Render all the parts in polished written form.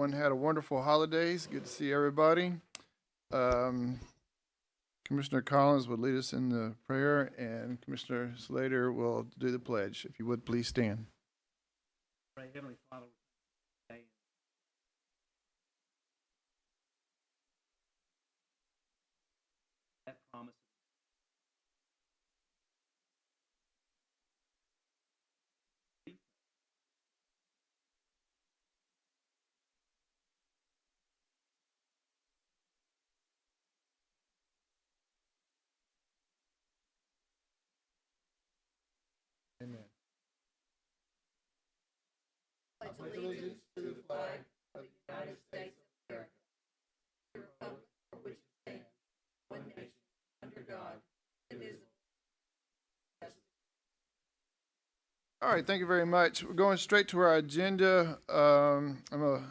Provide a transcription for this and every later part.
everyone had a wonderful holidays. Good to see everybody. Commissioner Collins would lead us in the prayer, and Commissioner Slater will do the pledge. If you would, please stand. Pray, Heavenly Father, today that promise. Amen. Pledge allegiance to the flag of the United States of America, the republic for which it stands, one nation, under God, indivisible. All right, thank you very much. We're going straight to our agenda. I'm going to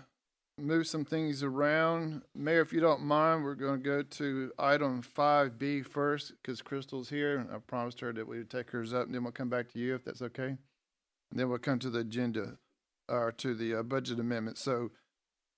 move some things around. Mayor, if you don't mind, we're going to go to item 5B first because Crystal's here. I promised her that we would take hers up, and then we'll come back to you if that's okay. And then we'll come to the agenda, or to the budget amendment. So,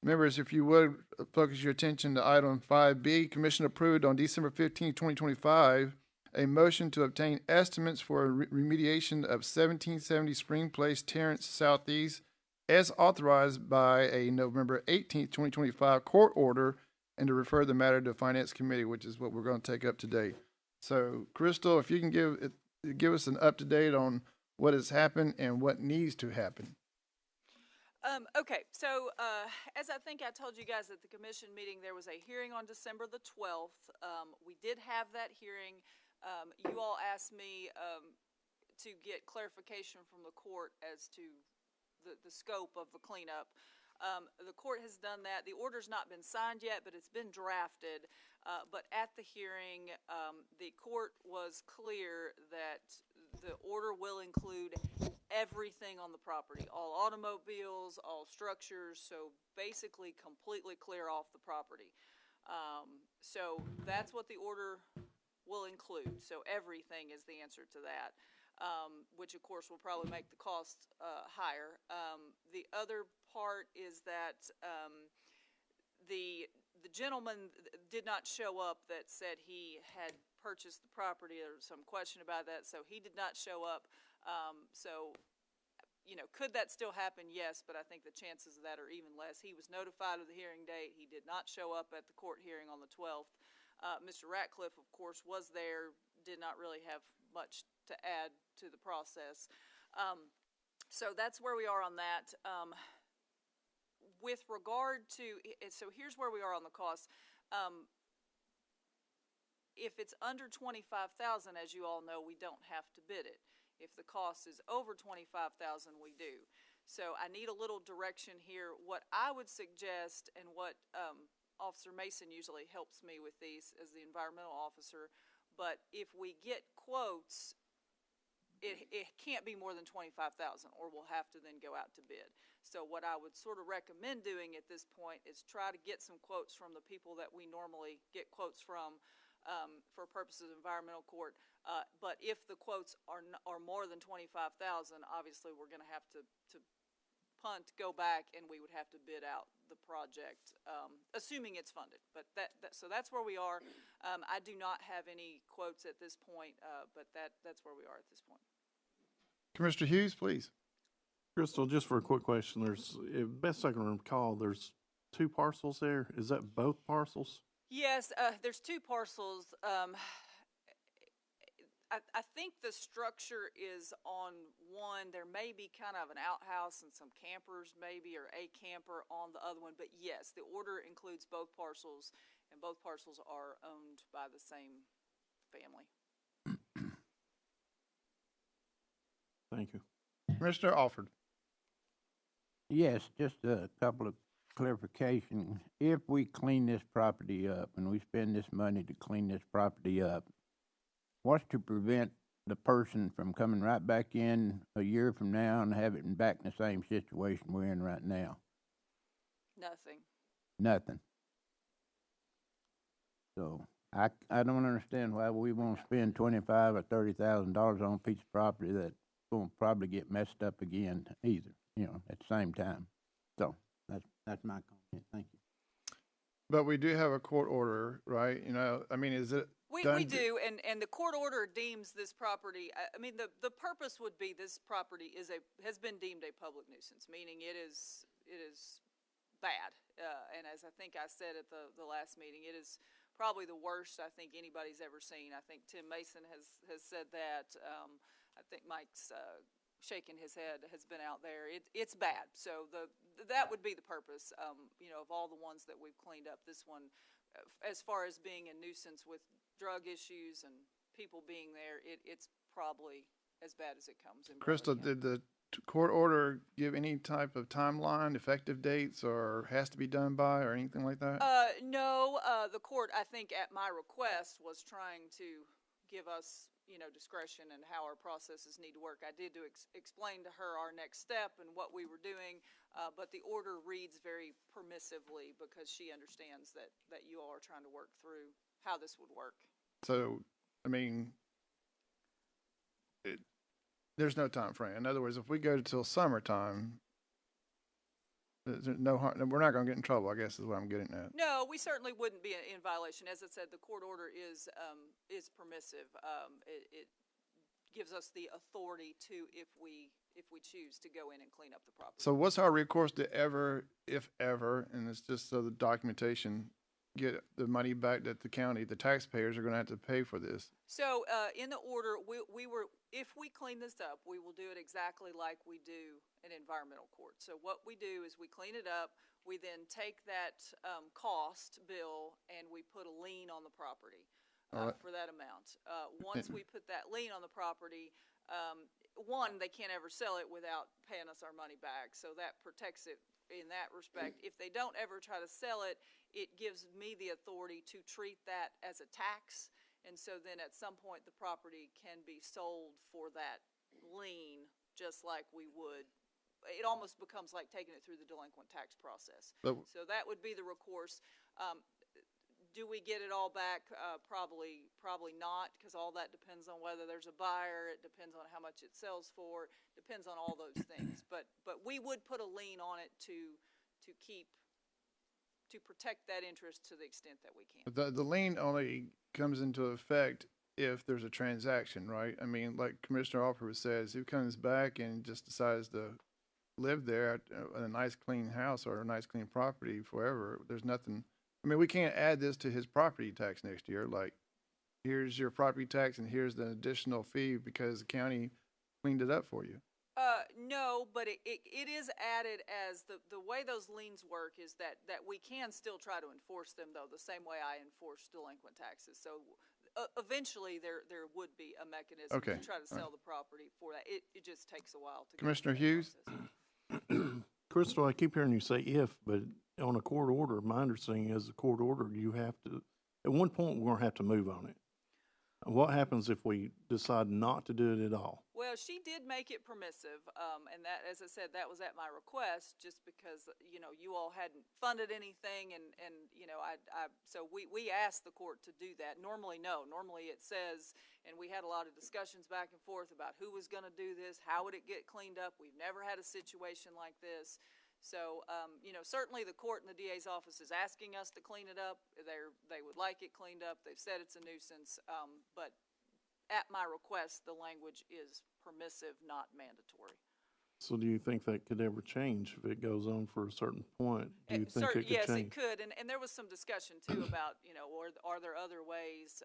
members, if you would focus your attention to item 5B, Commission approved on December 15, 2025, a motion to obtain estimates for remediation of 1770 Spring Place Terrace Southeast as authorized by a November 18, 2025 court order, and to refer the matter to Finance Committee, which is what we're going to take up today. So, Crystal, if you can give us an up-to-date on what has happened and what needs to happen. Okay, so as I think I told you guys at the commission meeting, there was a hearing on December the 12th. We did have that hearing. You all asked me to get clarification from the court as to the scope of the cleanup. The court has done that. The order's not been signed yet, but it's been drafted. But at the hearing, the court was clear that the order will include everything on the property, all automobiles, all structures, so basically completely clear off the property. So that's what the order will include. So everything is the answer to that, which of course will probably make the cost higher. The other part is that the gentleman did not show up that said he had purchased the property. There was some question about that, so he did not show up. So, you know, could that still happen? Yes, but I think the chances of that are even less. He was notified of the hearing date. He did not show up at the court hearing on the 12th. Mr. Ratcliffe, of course, was there, did not really have much to add to the process. So that's where we are on that. With regard to, so here's where we are on the cost. If it's under $25,000, as you all know, we don't have to bid it. If the cost is over $25,000, we do. So I need a little direction here. What I would suggest, and what Officer Mason usually helps me with these as the environmental officer, but if we get quotes, it can't be more than $25,000, or we'll have to then go out to bid. So what I would sort of recommend doing at this point is try to get some quotes from the people that we normally get quotes from for purposes of environmental court. But if the quotes are more than $25,000, obviously we're going to have to punt, go back, and we would have to bid out the project, assuming it's funded. But so that's where we are. I do not have any quotes at this point, but that's where we are at this point. Commissioner Hughes, please. Crystal, just for a quick question, there's, best I can recall, there's 2 parcels there. Is that both parcels? Yes, there's 2 parcels. I think the structure is on one. There may be kind of an outhouse and some campers maybe, or a camper on the other one. But yes, the order includes both parcels, and both parcels are owned by the same family. Thank you. Commissioner Alford. Yes, just a couple of clarification. If we clean this property up and we spend this money to clean this property up, what's to prevent the person from coming right back in a year from now and have it back in the same situation we're in right now? Nothing. Nothing. So I don't understand why we won't spend $25,000 or $30,000 on a piece of property that won't probably get messed up again either, you know, at the same time. So that's my comment. Yeah, thank you. But we do have a court order, right? You know, I mean, is it We done? do, and the court order deems this property, I mean, the purpose would be this property has been deemed a public nuisance, meaning it is bad. And as I think I said at the last meeting, it is probably the worst I think anybody's ever seen. I think Tim Mason has said that. I think Mike's shaking his head, has been out there. It's bad. So that would be the purpose. You know, of all the ones that we've cleaned up, this one, as far as being a nuisance with drug issues and people being there, it's probably as bad as it comes. In Crystal, Brevard County. did the court order give any type of timeline, effective dates, or has to be done by, or anything like that? No, the court, I think at my request, was trying to give us, you know, discretion and how our processes need to work. I did explain to her our next step and what we were doing, but the order reads very permissively because she understands that you all are trying to work through how this would work. So, I mean, there's no time frame. In other words, if we go till summertime, there's no harm. We're not going to get in trouble, I guess is what I'm getting at. No, we certainly wouldn't be in violation. As I said, the court order is permissive. It gives us the authority to, if we choose to go in and clean up the property. So what's our recourse to ever, if ever, and it's just so the documentation, get the money back that the county, the taxpayers are going to have to pay for this? So in the order, if we clean this up, we will do it exactly like we do an environmental court. So what we do is we clean it up, we then take that cost bill and we put a lien on the property for that amount. Once we put that lien on the property, one, they can't ever sell it without paying us our money back, so that protects it in that respect. If they don't ever try to sell it, it gives me the authority to treat that as a tax, and so then at some point the property can be sold for that lien, just like we would. It almost becomes like taking it through the delinquent tax process. So that would be the recourse. Do we get it all back? Probably not, because all that depends on whether there's a buyer. It depends on how much it sells for. Depends on all those things. But we would put a lien on it to protect that interest to the extent that we can. But the lien only comes into effect if there's a transaction, right? I mean, like Commissioner Alford says, who comes back and just decides to live there in a nice clean house or a nice clean property forever, there's nothing. I mean, we can't add this to his property tax next year. Like, here's your property tax and here's the additional fee because the county cleaned it up for you. No, but it is added as the way those liens work is that we can still try to enforce them, though, the same way I enforce delinquent taxes. So eventually there would be a mechanism to try to sell the property for that. It just takes a while to Commissioner go through that Hughes? process. Crystal, I keep hearing you say if, but on a court order, my understanding is a court order, you have to, at one point, we're gonna have to move on it. What happens if we decide not to do it at all? Well, she did make it permissive, and that, as I said, that was at my request, just because, you know, you all hadn't funded anything, and you know, so we asked the court to do that. Normally, no. Normally it says, and we had a lot of discussions back and forth about who was gonna do this, how would it get cleaned up. We've never had a situation like this. So, you know, certainly the court and the DA's office is asking us to clean it up. They would like it cleaned up. They've said it's a nuisance, but at my request, the language is permissive, not mandatory. So do you think that could ever change if it goes on for a certain point? Do you think it could yes, change? it could, and there was some discussion too about, you know, are there other ways?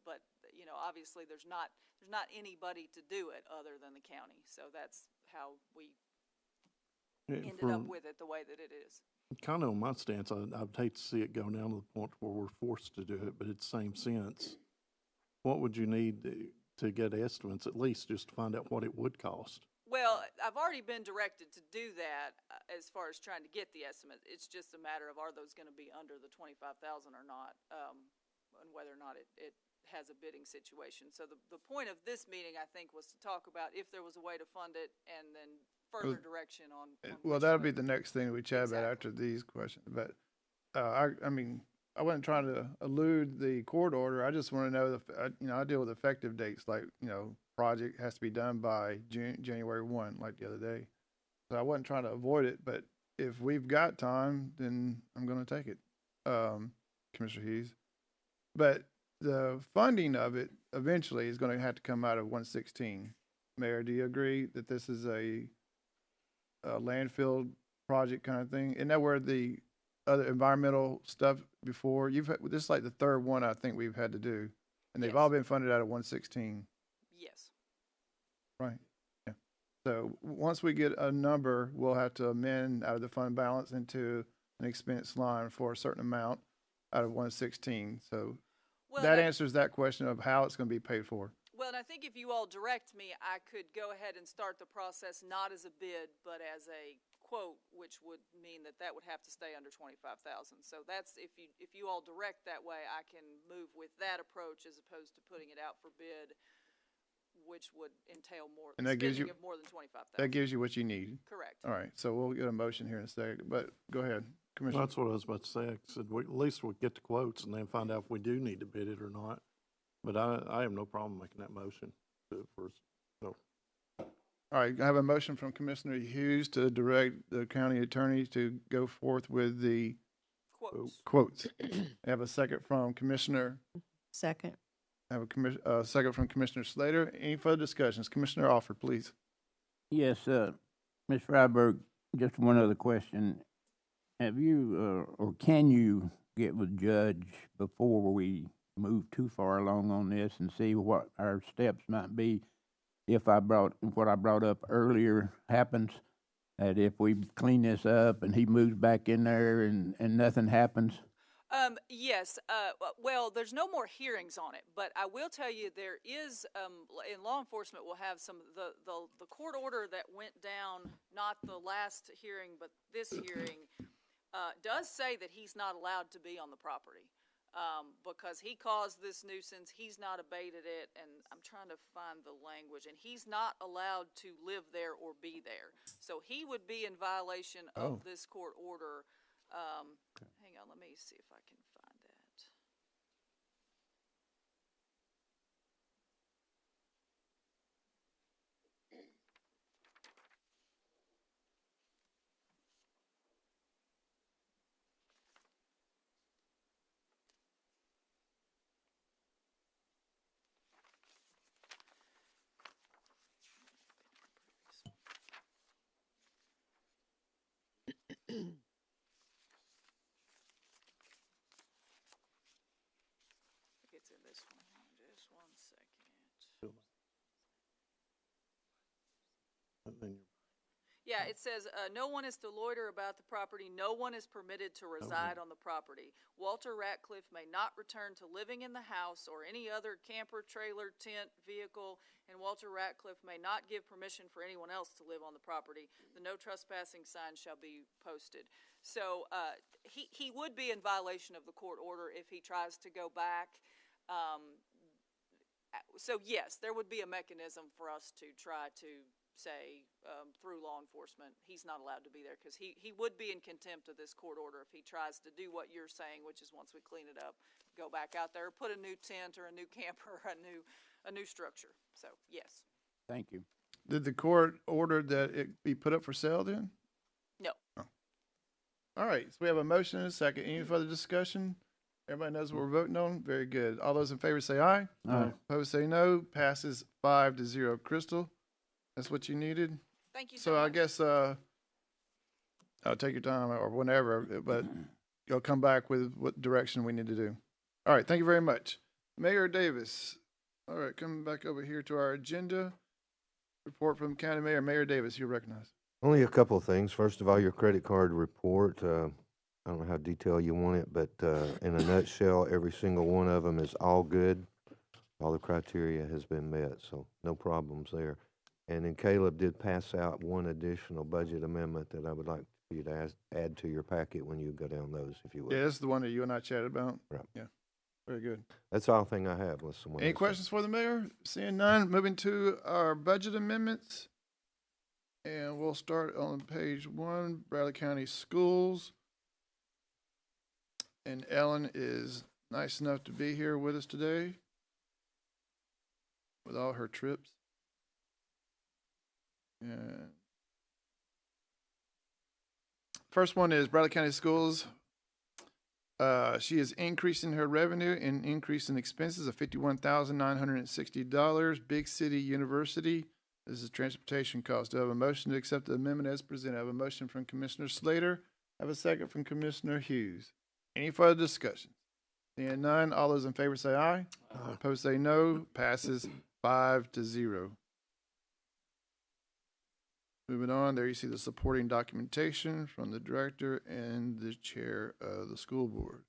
But you know, obviously there's not anybody to do it other than the county. So that's how we ended up with it the way that it is. Kind of on my stance, I'd hate to see it go down to the point where we're forced to do it, but it's the same sense. What would you need to get estimates, at least just to find out what it would cost? Well, I've already been directed to do that as far as trying to get the estimate. It's just a matter of are those going to be under the 25,000 or not, and whether or not it has a bidding situation. So the point of this meeting, I think, was to talk about if there was a way to fund it, and then further direction on Well, which that'll way. be the next thing we chat about after these questions. But I mean, I wasn't trying to elude the court order. I just want to know you know, I deal with effective dates, like, you know, project has to be done by January 1, like the other day. So I wasn't trying to avoid it, but if we've got time, then I'm gonna take it, Commissioner Hughes. But the funding of it eventually is gonna have to come out of 116. Mayor, do you agree that this is a landfill project kind of thing? Isn't that where the other environmental stuff before, this is like the third one I think we've had to do, and they've all Yes. been funded out of 116, Yes. right? Yeah. So once we get a number, we'll have to amend out of the fund balance into an expense line for a certain amount out of 116. So Well, that and I- answers that question of how it's gonna be paid for. Well, and I think if you all direct me, I could go ahead and start the process not as a bid, but as a quote, which would mean that that would have to stay under 25,000. So that's, if you all direct that way, I can move with that approach as opposed to putting it out for bid, which would entail more, And that gives spending you- of more than 25,000. That gives you what you need. Correct. All right, so we'll get a motion here in a second, but go ahead, Well, Commissioner. that's what I was about to say. I said, at least we'll get the quotes and then find out if we do need to bid it or not. But I have no problem making that motion to first. So, All right, I have a motion from Commissioner Hughes to direct the county attorney to go forth with the Quotes. quotes. I have a second from Commissioner, Second. I have a second from Commissioner Slater. Any further discussions? Commissioner Alford, please. Yes, Ms. Freiberg, just one other question. Have you, or can you get with Judge before we move too far along on this and see what our steps might be if what I brought up earlier happens? That if we clean this up and he moves back in there and nothing happens? Yes, well, there's no more hearings on it, but I will tell you there is, in law enforcement, we'll have the court order that went down, not the last hearing, but this hearing, does say that he's not allowed to be on the property. Because he caused this nuisance, he's not abated it, and I'm trying to find the language, and he's not allowed to live there or be there. So he would be in violation Oh. of this court order. Hang on, let me see if I can find that. I think it's in this one. Hold on just 1 second. and then Yeah, it says, no one is to loiter about the property, no one is permitted to reside on the property. Walter Ratcliffe may not return to living in the house or any other camper, trailer, tent, vehicle, and Walter Ratcliffe may not give permission for anyone else to live on the property. The no trespassing sign shall be posted. So, he would be in violation of the court order if he tries to go back. So yes, there would be a mechanism for us to try to say, through law enforcement, he's not allowed to be there, because he would be in contempt of this court order if he tries to do what you're saying, which is once we clean it up, go back out there, put a new tent or a new camper, a new structure. So, yes. Thank you. Did the court order that it be put up for sale then? No. Oh. All right, so we have a motion and a second. Any further discussion? Everybody knows what we're voting on? Very good. All those in favor say aye. Aye. Opposed say no. Passes 5-0. Crystal, that's what you needed? Thank you so So much. I guess, I'll take your time or whenever, but you'll come back with what direction we need to do. All right, thank you very much. Mayor Davis. All right, coming back over here to our agenda. Report from County Mayor. Mayor Davis, you're recognized. Only a couple of things. First of all, your credit card report, I don't know how detailed you want it, but in a nutshell, every single one of them is all good. All the criteria has been met, so no problems there. And then Caleb did pass out one additional budget amendment that I would like for you to add to your packet when you go down those, if you would. Yeah, this is the one that you and I chatted about. Right. Yeah, very good. That's all thing I have, unless someone Any has questions for the mayor? Seeing none, moving to our budget amendments. And we'll start on page 1, Bradley County Schools. And Ellen is nice enough to be here with us today with all her trips. And First one is Bradley County Schools. She is increasing her revenue and increasing expenses of $51,960. Big City University, this is transportation cost. Do I have a motion to accept the amendment as presented? I have a motion from Commissioner Slater. I have a second from Commissioner Hughes. Any further discussion? Seeing none, all those in favor say aye. Opposed say no. Passes 5-0. Moving on, there you see the supporting documentation from the director and the chair of the school board.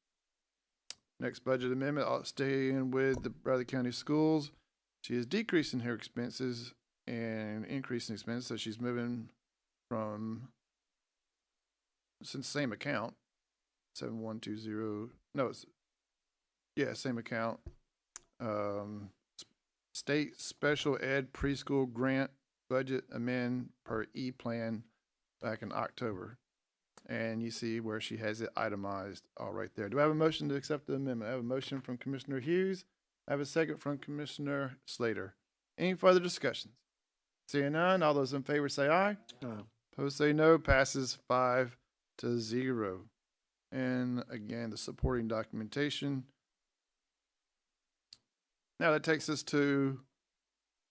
Next budget amendment, I'll stay in with the Bradley County Schools. She is decreasing her expenses and increasing expenses, so she's moving from, since same account, 7120, no, it's, yeah, same account. State Special Ed Preschool Grant Budget amend per E-Plan back in October. And you see where she has it itemized all right there. Do I have a motion to accept the amendment? I have a motion from Commissioner Hughes. I have a second from Commissioner Slater. Any further discussions? Seeing none, all those in favor say aye. Opposed say no. Passes 5-0. And again, the supporting documentation. Now that takes us to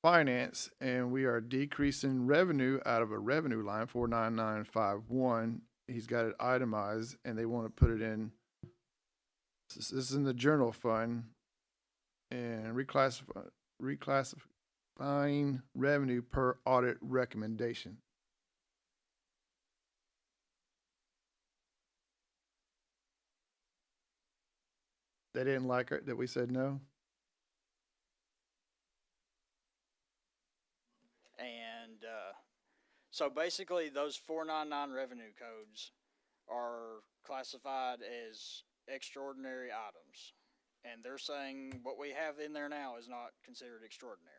finance, and we are decreasing revenue out of a revenue line, 49951. He's got it itemized, and they want to put it in, this is in the general fund, and reclassifying revenue per audit recommendation. They didn't like it that we said no? And so basically those 499 revenue codes are classified as extraordinary items. And they're saying what we have in there now is not considered extraordinary.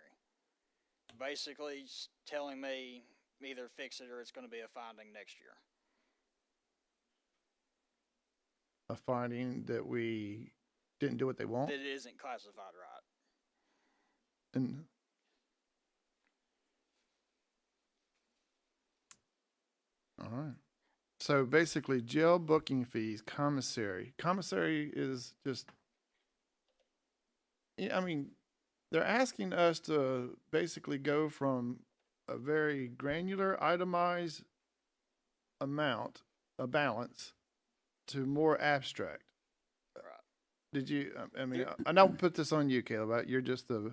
Basically telling me either fix it or it's going to be a finding next year. A finding that we didn't do what they want? That it isn't classified right. And all right. So basically, jail booking fees, commissary. Commissary is just, yeah, I mean, they're asking us to basically go from a very granular, itemized amount, a balance, to more abstract. Right. Did you, I mean, I don't put this on you, Caleb. You're just the,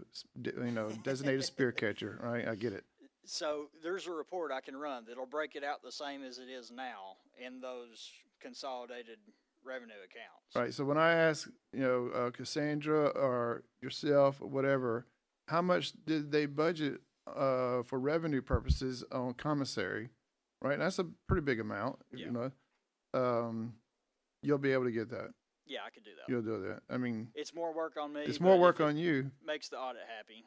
designated spear catcher, right? I get it. So there's a report I can run that'll break it out the same as it is now in those consolidated revenue accounts. Right. So when I ask, Cassandra or yourself or whatever, how much did they budget for revenue purposes on commissary? Right. And that's a pretty big amount. Yeah. You'll be able to get that. Yeah, I could do that. You'll do that. I mean, It's more work on me. it's but more if work it on you. Makes the audit happy.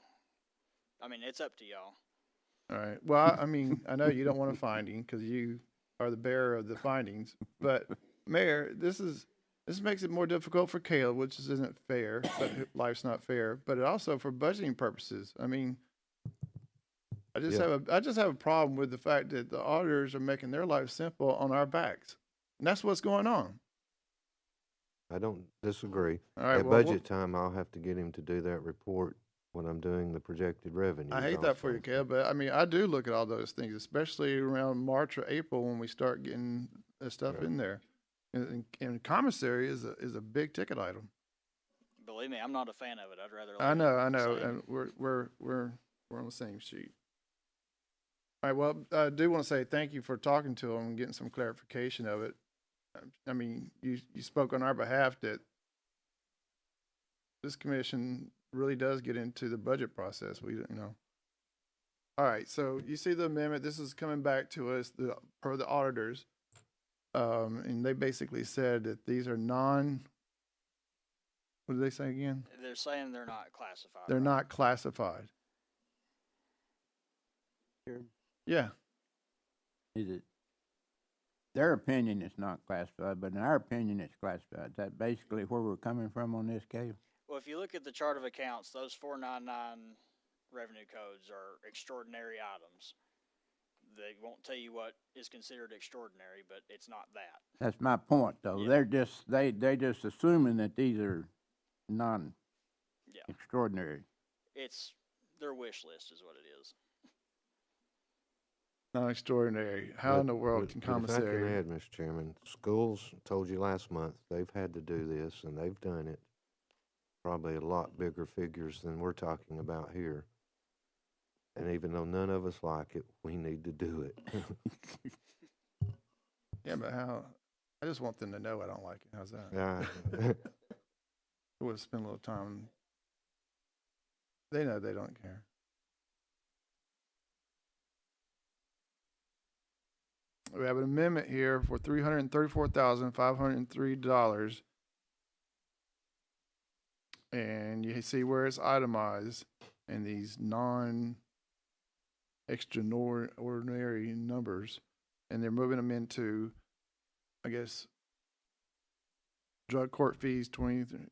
I mean, it's up to y'all. All right. Well, I mean, I know you don't want a finding because you are the bearer of the findings. But Mayor, this makes it more difficult for Caleb, which isn't fair. But life's not fair. But it also for budgeting purposes. I mean, I just have a problem with the fact that the auditors are making their life simple on our backs, and that's what's going on. I don't disagree. All right. At well, budget time, I'll have to get him to do that report when I'm doing the projected revenue. I hate that for you, Caleb, but I mean, I do look at all those things, especially around March or April when we start getting this stuff Right. in there. And commissary is a big ticket item. Believe me, I'm not a fan of it. I'd rather. I know, same. and we're on the same sheet. All right. Well, I do want to say thank you for talking to them and getting some clarification of it. I mean, you spoke on our behalf that this commission really does get into the budget process. All right. So you see the amendment. This is coming back to us per the auditors, and they basically said that these are what did they say again? They're saying they're not classified. They're right? not classified. Sure. Yeah. Is it, their opinion is not classified, but in our opinion, it's classified. Is that basically where we're coming from on this case? Well, if you look at the chart of accounts, those 499 revenue codes are extraordinary items. They won't tell you what is considered extraordinary, but it's not that. That's my point, though. Yeah. They're just assuming that these are Yeah. non-extraordinary. It's their wish list is what it is. Not extraordinary. How in the world can If I can commissary? add, Mr. Chairman, schools, told you last month, they've had to do this, and they've done it. Probably a lot bigger figures than we're talking about here. And even though none of us like it, we need to do it. Yeah, but how? I just want them to know I don't like it. How's that? Yeah. I would have spent a little time. They know they don't care. We have an amendment here for $334,503. And you see where it's itemized in these non-extraordinary numbers. And they're moving them into, I guess, drug court fees, 23.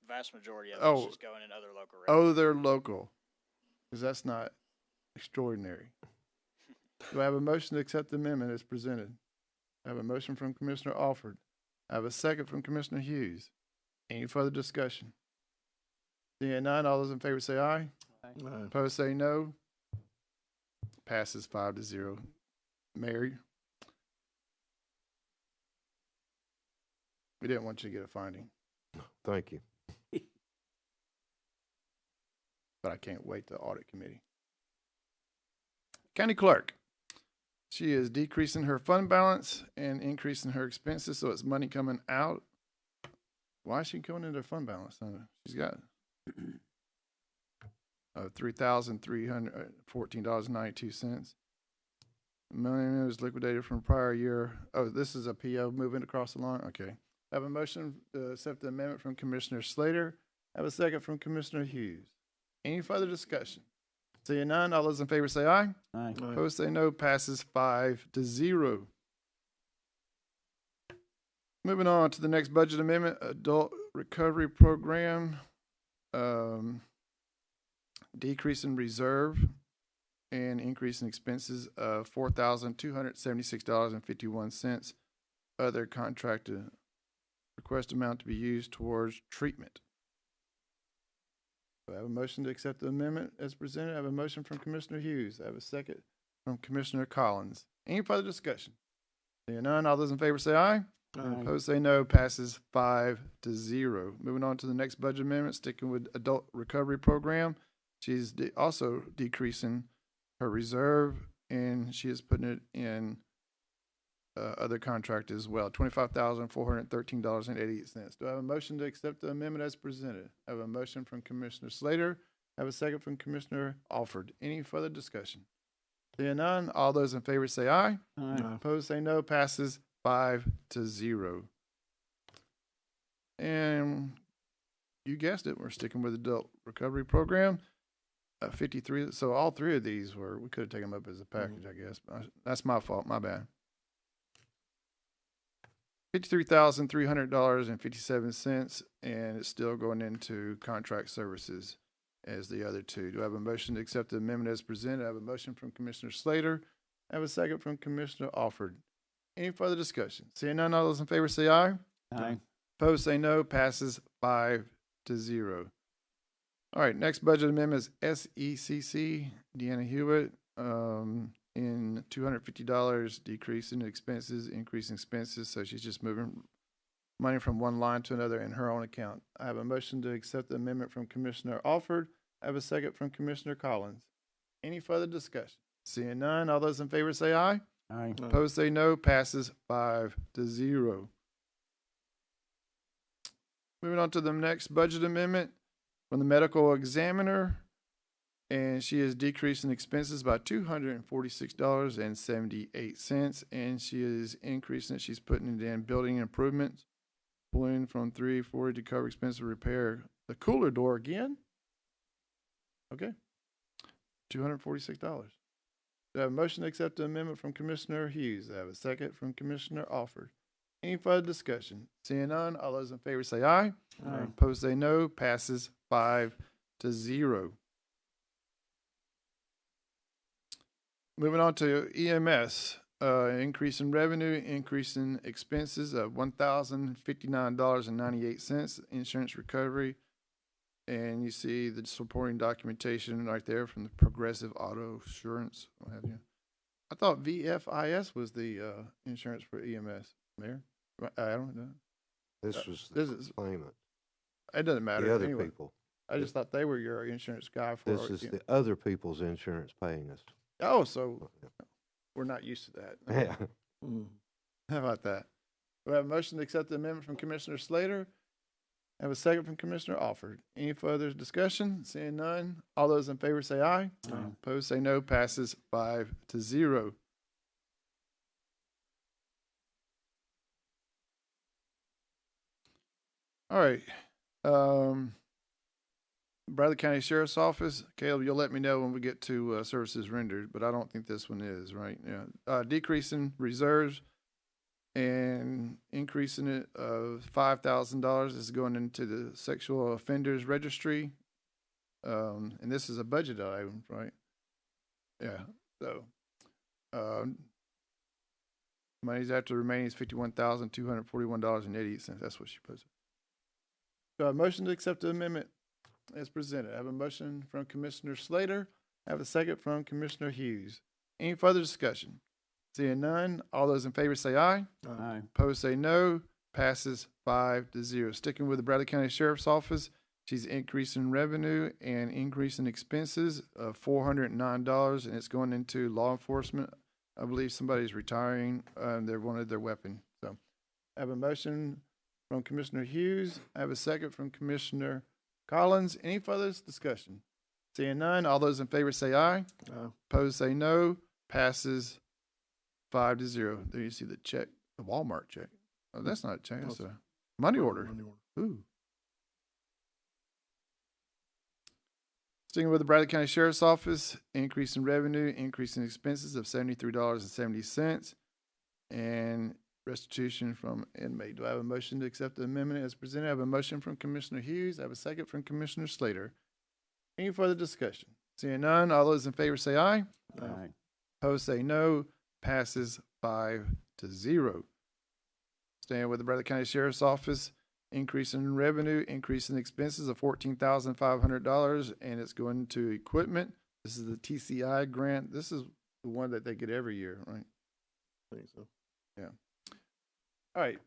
Vast majority of Oh. it's just going in other local revenue. Oh, they're local, because that's not extraordinary. Do I have a motion to accept the amendment as presented? I have a motion from Commissioner Alford. I have a second from Commissioner Hughes. Any further discussion? Seeing none, all those in favor say aye. Opposed say no. Passes 5-0. Mary? We didn't want you to get a finding, Thank you. but I can't wait to audit committee. County clerk. She is decreasing her fund balance and increasing her expenses, so it's money coming out. Why is she going into fund balance? She's got $3,314.92. Money was liquidated from prior year. Oh, this is a PO moving across the line? Okay. I have a motion to accept the amendment from Commissioner Slater. I have a second from Commissioner Hughes. Any further discussion? Seeing none, all those in favor say aye. Aye. Opposed say no. Passes 5-0. Moving on to the next budget amendment, Adult Recovery Program. Decrease in reserve and increase in expenses of $4,276.51. Other contracted request amount to be used towards treatment. Do I have a motion to accept the amendment as presented? I have a motion from Commissioner Hughes. I have a second from Commissioner Collins. Any further discussion? Seeing none, all those in favor say aye. Opposed say no. Passes 5-0. Moving on to the next budget amendment, sticking with Adult Recovery Program. She's also decreasing her reserve, and she is putting it in other contract as well, $25,413.88. Do I have a motion to accept the amendment as presented? I have a motion from Commissioner Slater. I have a second from Commissioner Alford. Any further discussion? Seeing none, all those in favor say aye. Opposed say no. Passes 5-0. And you guessed it, we're sticking with Adult Recovery Program. 53. So all three of these we could have taken them up as a package, I guess. That's my fault. My bad. $53,300.57, and it's still going into contract services as the other two. Do I have a motion to accept the amendment as presented? I have a motion from Commissioner Slater. I have a second from Commissioner Alford. Any further discussion? Seeing none, all those in favor say aye. Aye. Opposed say no. Passes 5-0. All right, next budget amendment is SECC, Deanna Hewitt, in $250, decrease in expenses, increasing expenses, so she's just moving money from one line to another in her own account. I have a motion to accept the amendment from Commissioner Alford. I have a second from Commissioner Collins. Any further discussion? Seeing none, all those in favor say aye. Aye. Opposed say no. Passes 5-0. Moving on to the next budget amendment from the medical examiner, and she is decreasing expenses by $246.78, and she is increasing it. She's putting it in building improvements, pulling from $340 to cover expensive repair the cooler door again. Okay, $246. Do I have a motion to accept the amendment from Commissioner Hughes? I have a second from Commissioner Alford. Any further discussion? Seeing none, all those in favor say aye. Aye. Opposed say no. Passes 5-0. moving on to EMS, increase in revenue, increase in expenses of $1,059.98, insurance recovery. And you see the supporting documentation right there from the Progressive Auto Assurance, what have you. I thought VFIS was the insurance for EMS, Mayor. I don't know. This was This the is, claimant, it doesn't matter. the other Anyway, people. I just thought they were your insurance guy for. This is the other people's insurance paying us. Oh, so we're not used to that. Yeah. How about that? We have a motion to accept the amendment from Commissioner Slater. Have a second from Commissioner Alford. Any further discussion? Seeing none, all those in favor say aye. Aye. Opposed say no. Passes 5-0. All right. Bradley County Sheriff's Office. Caleb, you'll let me know when we get to services rendered, but I don't think this one is, right? Yeah. Decrease in reserves and increasing it of $5,000 is going into the sexual offenders registry. And this is a budget item, right? Yeah. So, money's after remaining is $51,241.88. That's what she posted. So a motion to accept the amendment as presented. I have a motion from Commissioner Slater. I have a second from Commissioner Hughes. Any further discussion? Seeing none, all those in favor say aye. Aye. Opposed say no. Passes 5-0. Sticking with the Bradley County Sheriff's Office, she's increasing revenue and increasing expenses of $409, and it's going into law enforcement. I believe somebody's retiring. They wanted their weapon. So I have a motion from Commissioner Hughes. I have a second from Commissioner Collins. Any further discussion? Seeing none, all those in favor say aye. Opposed say no. Passes 5-0. There you see the check, the Walmart check. Oh, that's not a check. That's a money order. Ooh. Sticking with the Bradley County Sheriff's Office, increase in revenue, increase in expenses of $73.70, and restitution from inmate. Do I have a motion to accept the amendment as presented? I have a motion from Commissioner Hughes. I have a second from Commissioner Slater. Any further discussion? Seeing none, all those in favor say aye. Aye. Opposed say no. Passes 5-0. Staying with the Bradley County Sheriff's Office, increase in revenue, increase in expenses of $14,500, and it's going to equipment. This is the TCI grant. This is the one that they get every year, right? I think so. All right,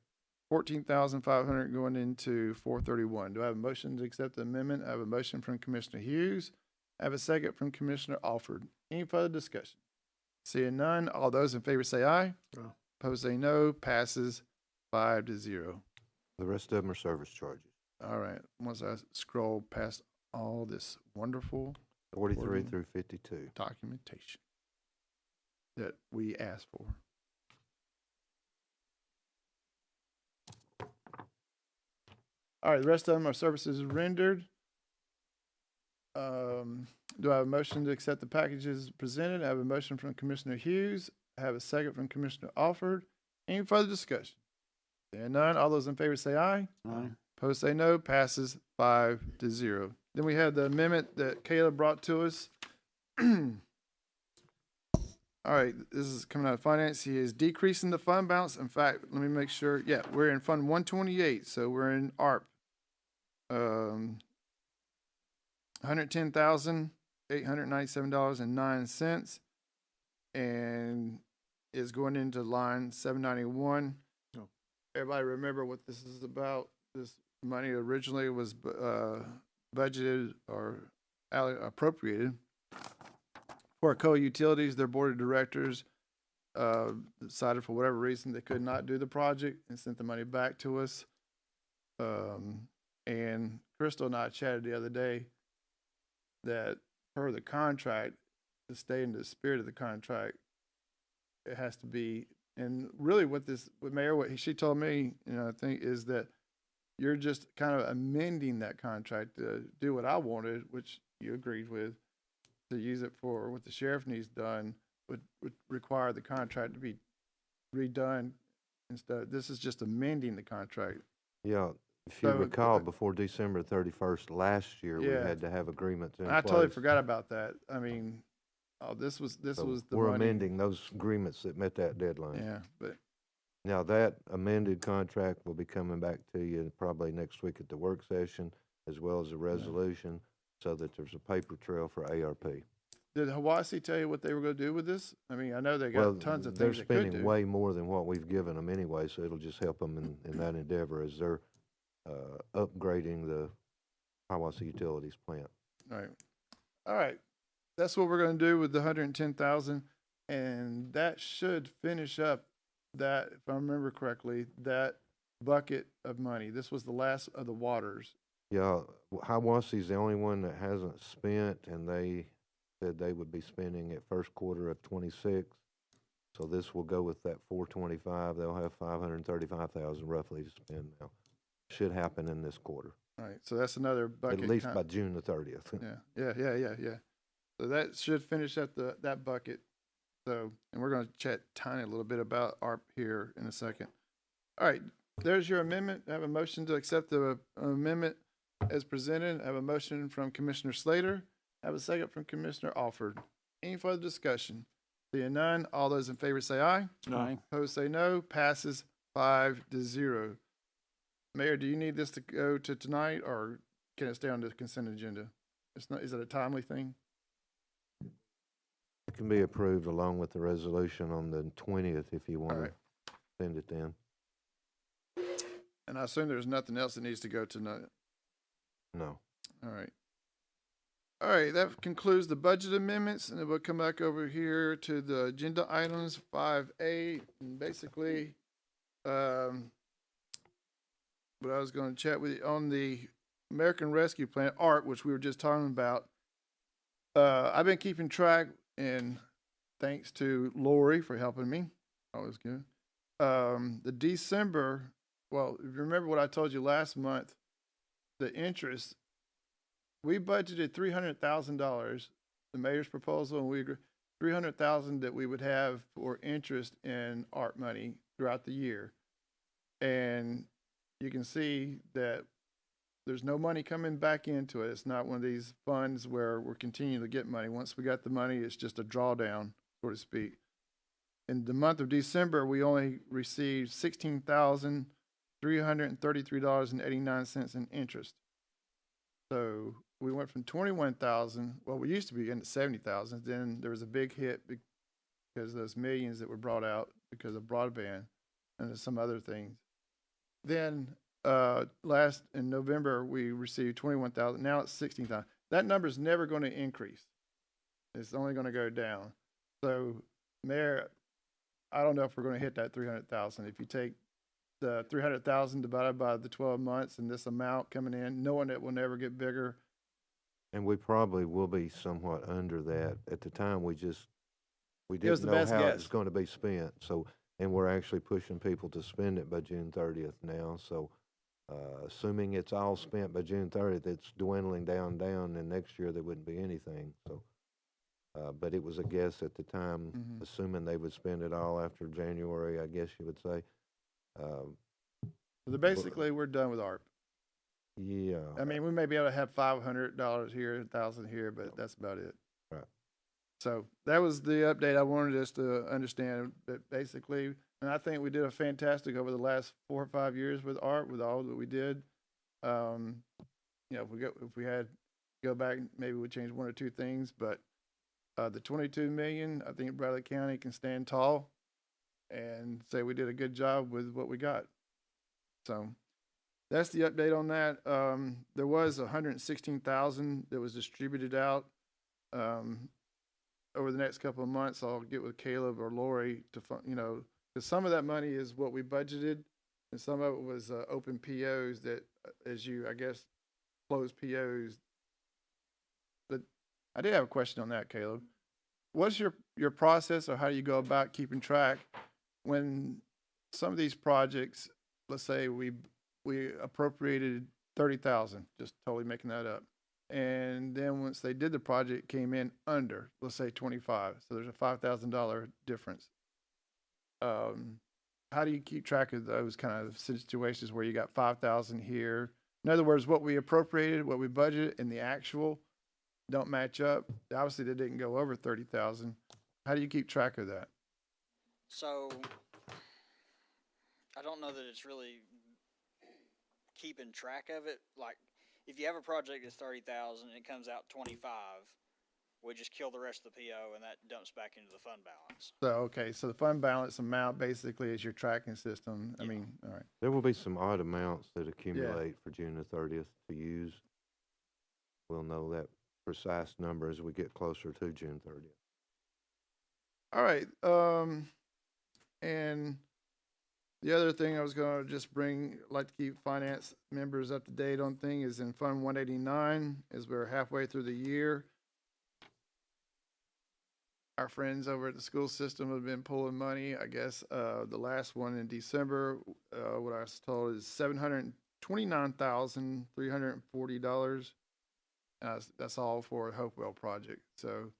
$14,500 going into 431. Do I have a motion to accept the amendment? I have a motion from Commissioner Hughes. I have a second from Commissioner Alford. Any further discussion? Seeing none, all those in favor say aye. Aye. Opposed say no. Passes 5-0. The rest of them are service charges. All right. Once I scroll past all this wonderful 43 Wording. through 52. documentation that we asked for. All right, the rest of them are services rendered. Do I have a motion to accept the packages presented? I have a motion from Commissioner Hughes. I have a second from Commissioner Alford. Any further discussion? Seeing none, all those in favor say aye. Aye. Opposed say no. Passes 5-0. Then we have the amendment that Caleb brought to us. All right, this is coming out of finance. He is decreasing the fund balance. In fact, let me make sure. Yeah, we're in Fund 128, so we're in ARP. $110,897.09, and is going into line 791. Oh. Everybody remember what this is about? This money originally was budgeted or appropriated for co-utilities. Their board of directors decided for whatever reason they could not do the project and sent the money back to us. And Crystal and I chatted the other day that per the contract, to stay in the spirit of the contract, it has to be, and really what Mayor, what she told me, I think, is that you're just kind of amending that contract to do what I wanted, which you agreed with, to use it for what the sheriff needs done, would require the contract to be redone instead. This is just amending the contract. Yeah, if you So, recall, before December 31st last year, we Yeah. had to have agreements in I place. totally forgot about that. I mean, Oh, this was the We're money. amending those agreements that met that deadline. Yeah, but, Now, that amended contract will be coming back to you probably next week at the work session, as well as a resolution, so that there's a paper trail for ARP. did Hawassi tell you what they were gonna do with this? I mean, I know they Well, got tons of they're things they could spending do. way more than what we've given them anyway, so it'll just help them in that endeavor as they're upgrading the Hiwassee Utilities plant. All right. That's what we're gonna do with the 110,000, and that should finish up that, if I remember correctly, that bucket of money. This was the last of the waters. Yeah, Hiwassee's the only one that hasn't spent, and they said they would be spending at first quarter of '26. So this will go with that 425. They'll have 535,000 roughly to spend now. Should happen in this quarter, All right, so that's another bucket. at least by June the 30th. Yeah. So that should finish up that bucket. So, and we're gonna chat tiny a little bit about ARP here in a second. All right, there's your amendment. I have a motion to accept the amendment as presented. I have a motion from Commissioner Slater. I have a second from Commissioner Alford. Any further discussion? Seeing none, all those in favor say aye. Aye. Opposed say no. Passes 5-0. Mayor, do you need this to go to tonight, or can it stay on the consent agenda? It's not. Is it a timely thing? It can be approved along with the resolution on the 20th if you want Alright. to send it then. And I assume there's nothing else that needs to go tonight. No. All right. All right, that concludes the budget amendments, and then we'll come back over here to the agenda items 5A. And basically, what I was going to chat with you on the American Rescue Plan, ARP, which we were just talking about. I've been keeping track, and thanks to Lori for helping me. Always good. The December, well, if you remember what I told you last month, the interest, we budgeted $300,000, the mayor's proposal, and we agreed $300,000 that we would have for interest in ARP money throughout the year. And you can see that there's no money coming back into it. It's not one of these funds where we're continuing to get money. Once we got the money, it's just a drawdown, so to speak. In the month of December, we only received $16,333.89 in interest. So we went from 21,000. Well, we used to be getting at 70,000. Then there was a big hit because of those millions that were brought out because of broadband and some other things. Then last in November we received 21,000. Now it's 16,000. That number is never going to increase. It's only going to go down. So, Mayor, I don't know if we're going to hit that 300,000. If you take the 300,000 divided by the 12 months and this amount coming in, knowing it will never get bigger. And we probably will be somewhat under that. At the time, we It was didn't the know best how it guess. was going to be spent. So, and we're actually pushing people to spend it by June 30th now. So, assuming it's all spent by June 30th, it's dwindling down, and next year there wouldn't be anything. So, but it was a guess at the time, Mhm. assuming they would spend it all after January, I guess you would say. So basically, we're done with ARP. Yeah. I mean, we may be able to have $500 here, 1,000 here, but that's about it. Right. So that was the update I wanted us to understand. But basically, and I think we did a fantastic over the last 4 or 5 years with ARP, with all that we did. You know, if we had to go back, maybe we'd change 1 or 2 things. But the 22 million, I think Bradley County can stand tall and say we did a good job with what we got. So that's the update on that. There was 116,000 that was distributed out over the next couple of months. I'll get with Caleb or Lori to, because some of that money is what we budgeted, and some of it was open POs that, as you, I guess, close POs. But I did have a question on that, Caleb. What's your process, or how do you go about keeping track when some of these projects, let's say we appropriated 30,000, just totally making that up. And then once they did the project, came in under, let's say 25. So there's a $5,000 difference. How do you keep track of those kind of situations where you got 5,000 here? In other words, what we appropriated, what we budgeted, and the actual don't match up. Obviously, they didn't go over 30,000. How do you keep track of that? So I don't know that it's really keeping track of it. Like, if you have a project that's 30,000 and it comes out 25, we just kill the rest of the PO and that dumps back into the fund balance. So, okay, so the fund balance amount basically is your tracking system. I Yeah. mean, all right. There will be some odd amounts that accumulate for June the 30th to use. We'll know that precise number as we get closer to June 30th. All right, and the other thing I was gonna just like to keep finance members up to date on thing is in Fund 189, as we're halfway through the year. Our friends over at the school system have been pulling money. I guess, the last one in December, what I was told is $729,340. That's all for a Hopewell project, so,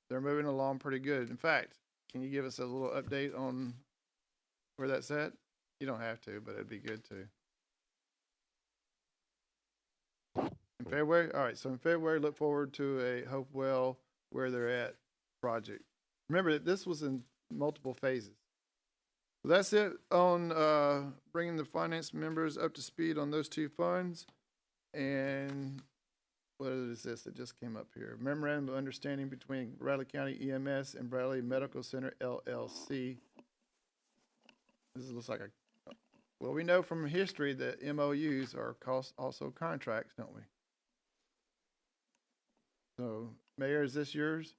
they're moving along pretty good. In fact, can you give us a little update on where that's at? You don't have to, but it'd be good to. In February? All right, so in February, look forward to a Hopewell where they're at project. Remember that this was in multiple phases. So that's it on, bringing the finance members up to speed on those two funds. And what is this that just came up here? Memorandum of Understanding between Bradley County EMS and Bradley Medical Center LLC. This looks like well, we know from history that MOUs are also contracts, don't we? So, Mayor, is this yours?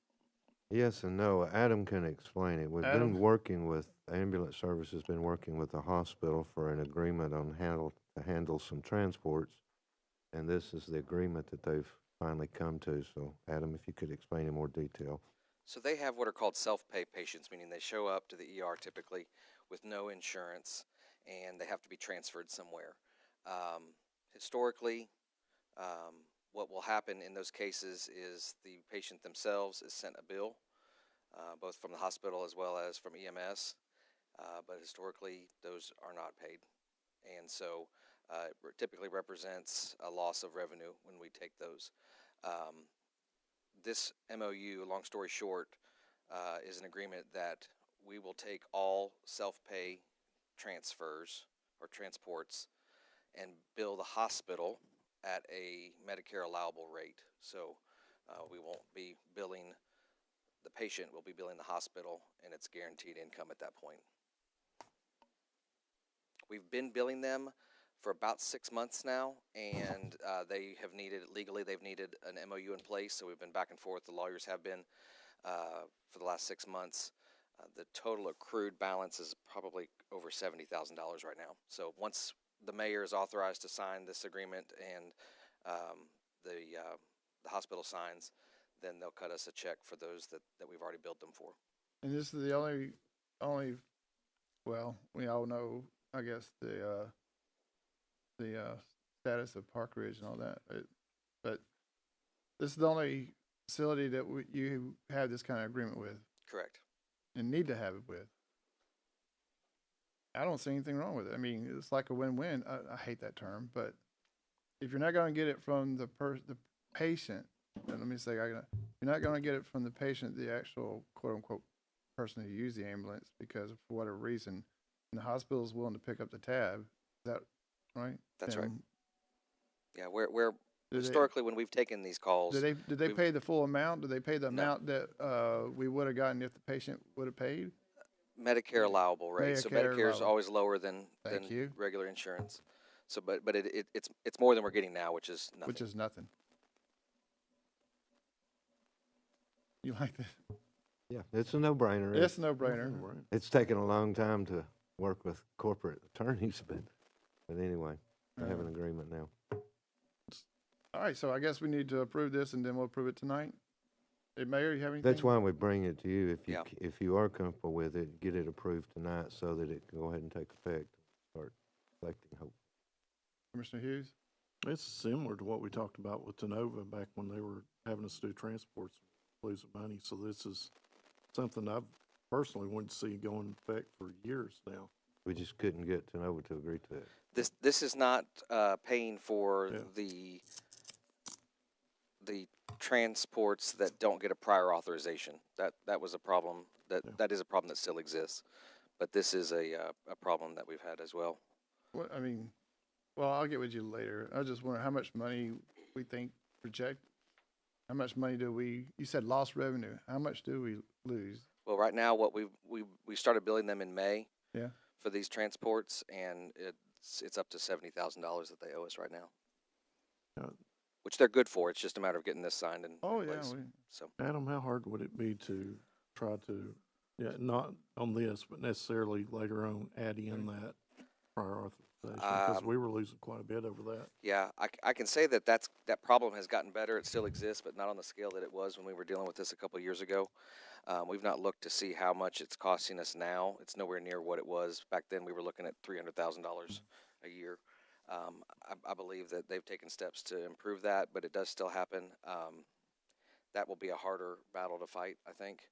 Yes and no. Adam can explain it. We've Adam? been working with, ambulance service has been working with the hospital for an agreement on to handle some transports. And this is the agreement that they've finally come to. So, Adam, if you could explain in more detail. So they have what are called self-pay patients, meaning they show up to the ER typically with no insurance, and they have to be transferred somewhere. Historically, what will happen in those cases is the patient themselves is sent a bill, both from the hospital as well as from EMS, but historically those are not paid. And so it typically represents a loss of revenue when we take those. This MOU, long story short, is an agreement that we will take all self-pay transfers or transports and bill the hospital at a Medicare allowable rate. So we won't be billing the patient, we'll be billing the hospital, and it's guaranteed income at that point. We've been billing them for about 6 months now, and they have needed, legally they've needed an MOU in place, so we've been back and forth. The lawyers have been for the last 6 months. The total accrued balance is probably over $70,000 right now. So once the mayor is authorized to sign this agreement and the hospital signs, then they'll cut us a check for those that we've already billed them for. And this is the only, well, we all know, I guess, the status of Park Ridge and all that, but this is the only facility that you have this kind of agreement with Correct. and need to have it with. I don't see anything wrong with it. I mean, it's like a win-win. I hate that term, but if you're not going to get it from the patient, and let me say, you're not going to get it from the patient, the actual quote-unquote person who used the ambulance, because for whatever reason, and the hospital is willing to pick up the tab. Is that right? That's right. And Yeah, we're did historically when we've taken these calls, Did they we've- pay the full amount? Did they pay the No. amount that we would have gotten if the patient would have paid? Medicare allowable rate. So Medicare Medicare is allowable. always lower than Thank you. regular insurance. So, but it's more than we're getting now, which is nothing. Which is nothing. You like that? Yeah, it's a no-brainer. It's a no-brainer. It's taken a long time to work with corporate attorneys, but anyway, I have an agreement now. All right, so I guess we need to approve this and then we'll approve it tonight. Hey, Mayor, you have anything? That's why we bring it to you. Yeah. If you are comfortable with it, get it approved tonight so that it can go ahead and take effect, start collecting hope. Commissioner Hughes? It's similar to what we talked about with Tenova back when they were having us do transports, losing money. So this is something I've personally wanted to see go into effect for years now. We just couldn't get Tenova to agree to it. This is not paying for Yeah. the transports that don't get a prior authorization. That was a problem, that is a problem that still exists. But this is a problem that we've had as well. What, I mean, well, I'll get with you later. I was just wondering how much money we think project. How much money do we, you said lost revenue. How much do we lose? Well, right now, what we started billing them in May. Yeah. For these transports, and it's up to $70,000 that they owe us right now. Which they're good for. It's just a matter of getting this signed and Oh, in yeah. place. So Adam, how hard would it be to try to, not on this, but necessarily later on, add in that prior authorization? Because we were losing quite a bit over that. yeah, I can say that that problem has gotten better. It still exists, but not on the scale that it was when we were dealing with this a couple of years ago. We've not looked to see how much it's costing us now. It's nowhere near what it was back then. We were looking at $300,000 a year. I believe that they've taken steps to improve that, but it does still happen. That will be a harder battle to fight, I think.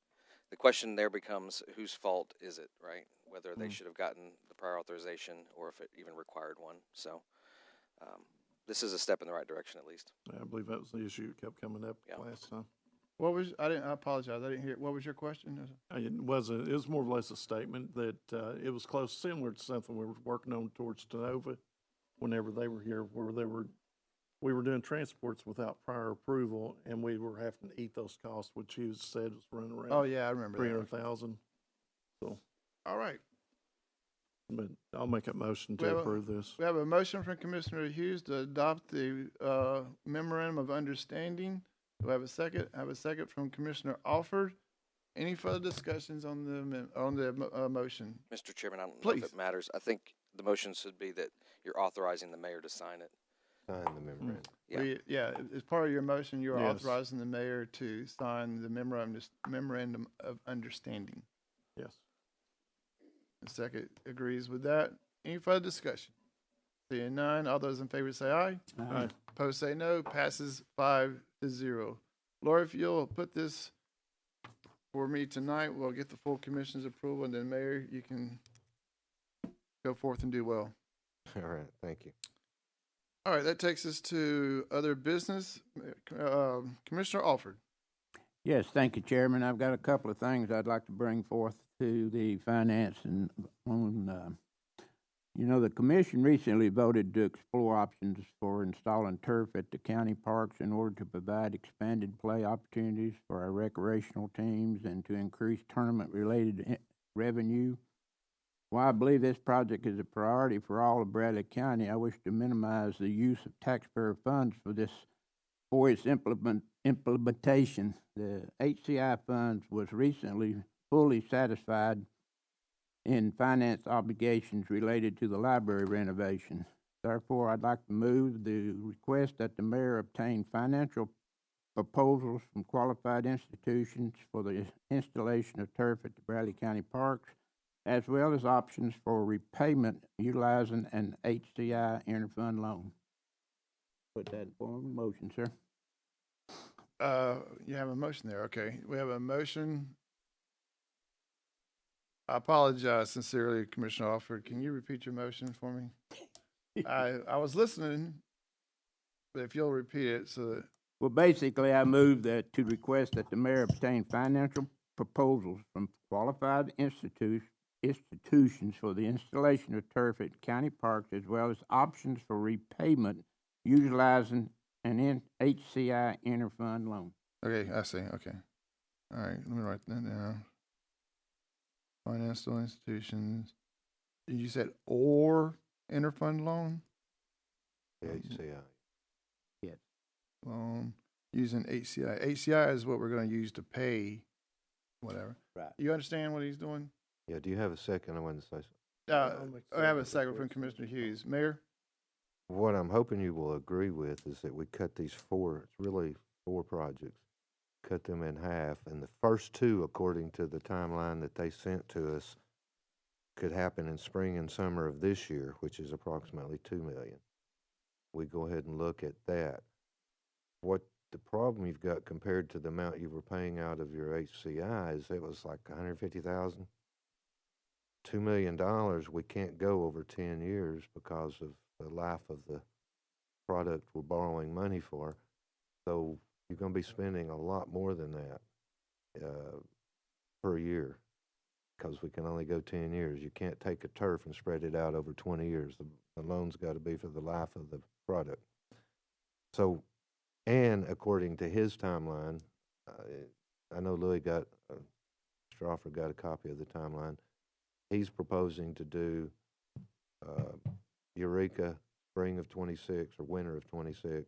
The question there becomes, whose fault is it, right? Whether they should have gotten the prior authorization or if it even required one. So this is a step in the right direction, at least. Yeah, I believe that was the issue that kept coming up Yeah. last time. What was, I apologize. I didn't hear, what was your question? It was more or less a statement that it was close, similar to something we were working on towards Tenova whenever they were here, where we were doing transports without prior approval, and we were having to eat those costs, which you said was running around. Oh, yeah, I remember that. 300,000. So, All right. but I'll make a motion We have to a- approve this. We have a motion from Commissioner Hughes to adopt the memorandum of understanding. Do I have a second? I have a second from Commissioner Alford. Any further discussions on the motion? Mr. Chairman, I don't know if Please. it matters. I think the motion should be that you're authorizing the mayor to sign it. Sign the memorandum. Yeah. As part of your motion, you're Yes. authorizing the mayor to sign the memorandum of understanding. Yes. The second agrees with that. Any further discussion? Seeing none, all those in favor say aye. Aye. Opposed say no. Passes 5-0. Laura, if you'll put this for me tonight, we'll get the full commission's approval, and then Mayor, you can go forth and do well. All right, thank you. All right, that takes us to other business. Commissioner Alford. Yes, thank you, Chairman. I've got a couple of things I'd like to bring forth to the finance and on, the commission recently voted to explore options for installing turf at the county parks in order to provide expanded play opportunities for our recreational teams and to increase tournament-related revenue. While I believe this project is a priority for all of Bradley County, I wish to minimize the use of taxpayer funds for its implementation. The HCI funds was recently fully satisfied in finance obligations related to the library renovation. Therefore, I'd like to move the request that the mayor obtain financial proposals from qualified institutions for the installation of turf at the Bradley County parks, as well as options for repayment utilizing an HCI interfund loan. Put that in form of a motion, sir. You have a motion there. Okay. We have a motion. I apologize sincerely, Commissioner Alford. Can you repeat your motion for me? I was listening, but if you'll repeat it so that. Well, basically, I move that to request that the mayor obtain financial proposals from qualified institutions for the installation of turf at county parks, as well as options for repayment utilizing an HCI interfund loan. Okay, I see. Okay. All right, let me write that down. Financial institutions. You said or interfund loan? The HCI. Yes. Loan using HCI. HCI is what we're going to use to pay whatever. Right. You understand what he's doing? Yeah, do you have a second? I wanted to say something. I have a second from Commissioner Hughes. Mayor? What I'm hoping you will agree with is that we cut these it's really four projects, cut them in half, and the first two, according to the timeline that they sent to us, could happen in spring and summer of this year, which is approximately $2 million. We go ahead and look at that. What the problem you've got compared to the amount you were paying out of your HCI is it was like $150,000. $2 million, we can't go over 10 years because of the life of the product we're borrowing money for. So you're gonna be spending a lot more than that, per year. Because we can only go 10 years. You can't take a turf and spread it out over 20 years. The loan's gotta be for the life of the product. So, and according to his timeline, I know Louis got, Strawford got a copy of the timeline. He's proposing to do, Eureka spring of 26 or winter of 26,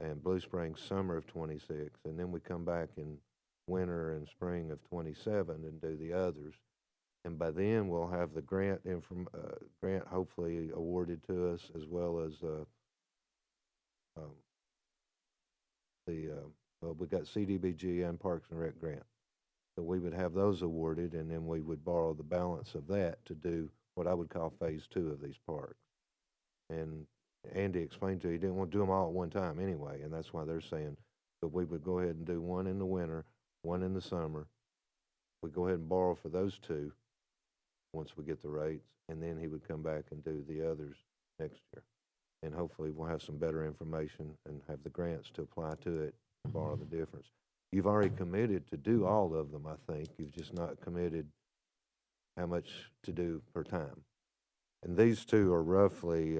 and Blue Springs summer of 26, and then we come back in winter and spring of 27 and do the others. And by then, we'll have the grant grant hopefully awarded to us, as well as, well, we got CDBG and Parks and Rec grant. So we would have those awarded, and then we would borrow the balance of that to do what I would call phase 2 of these parks. And Andy explained to you, he didn't want to do them all at one time anyway, and that's why they're saying that we would go ahead and do one in the winter, one in the summer. We go ahead and borrow for those two once we get the rates, and then he would come back and do the others next year. And hopefully we'll have some better information and have the grants to apply to it, borrow the difference. You've already committed to do all of them, I think. You've just not committed how much to do per time. And these two are roughly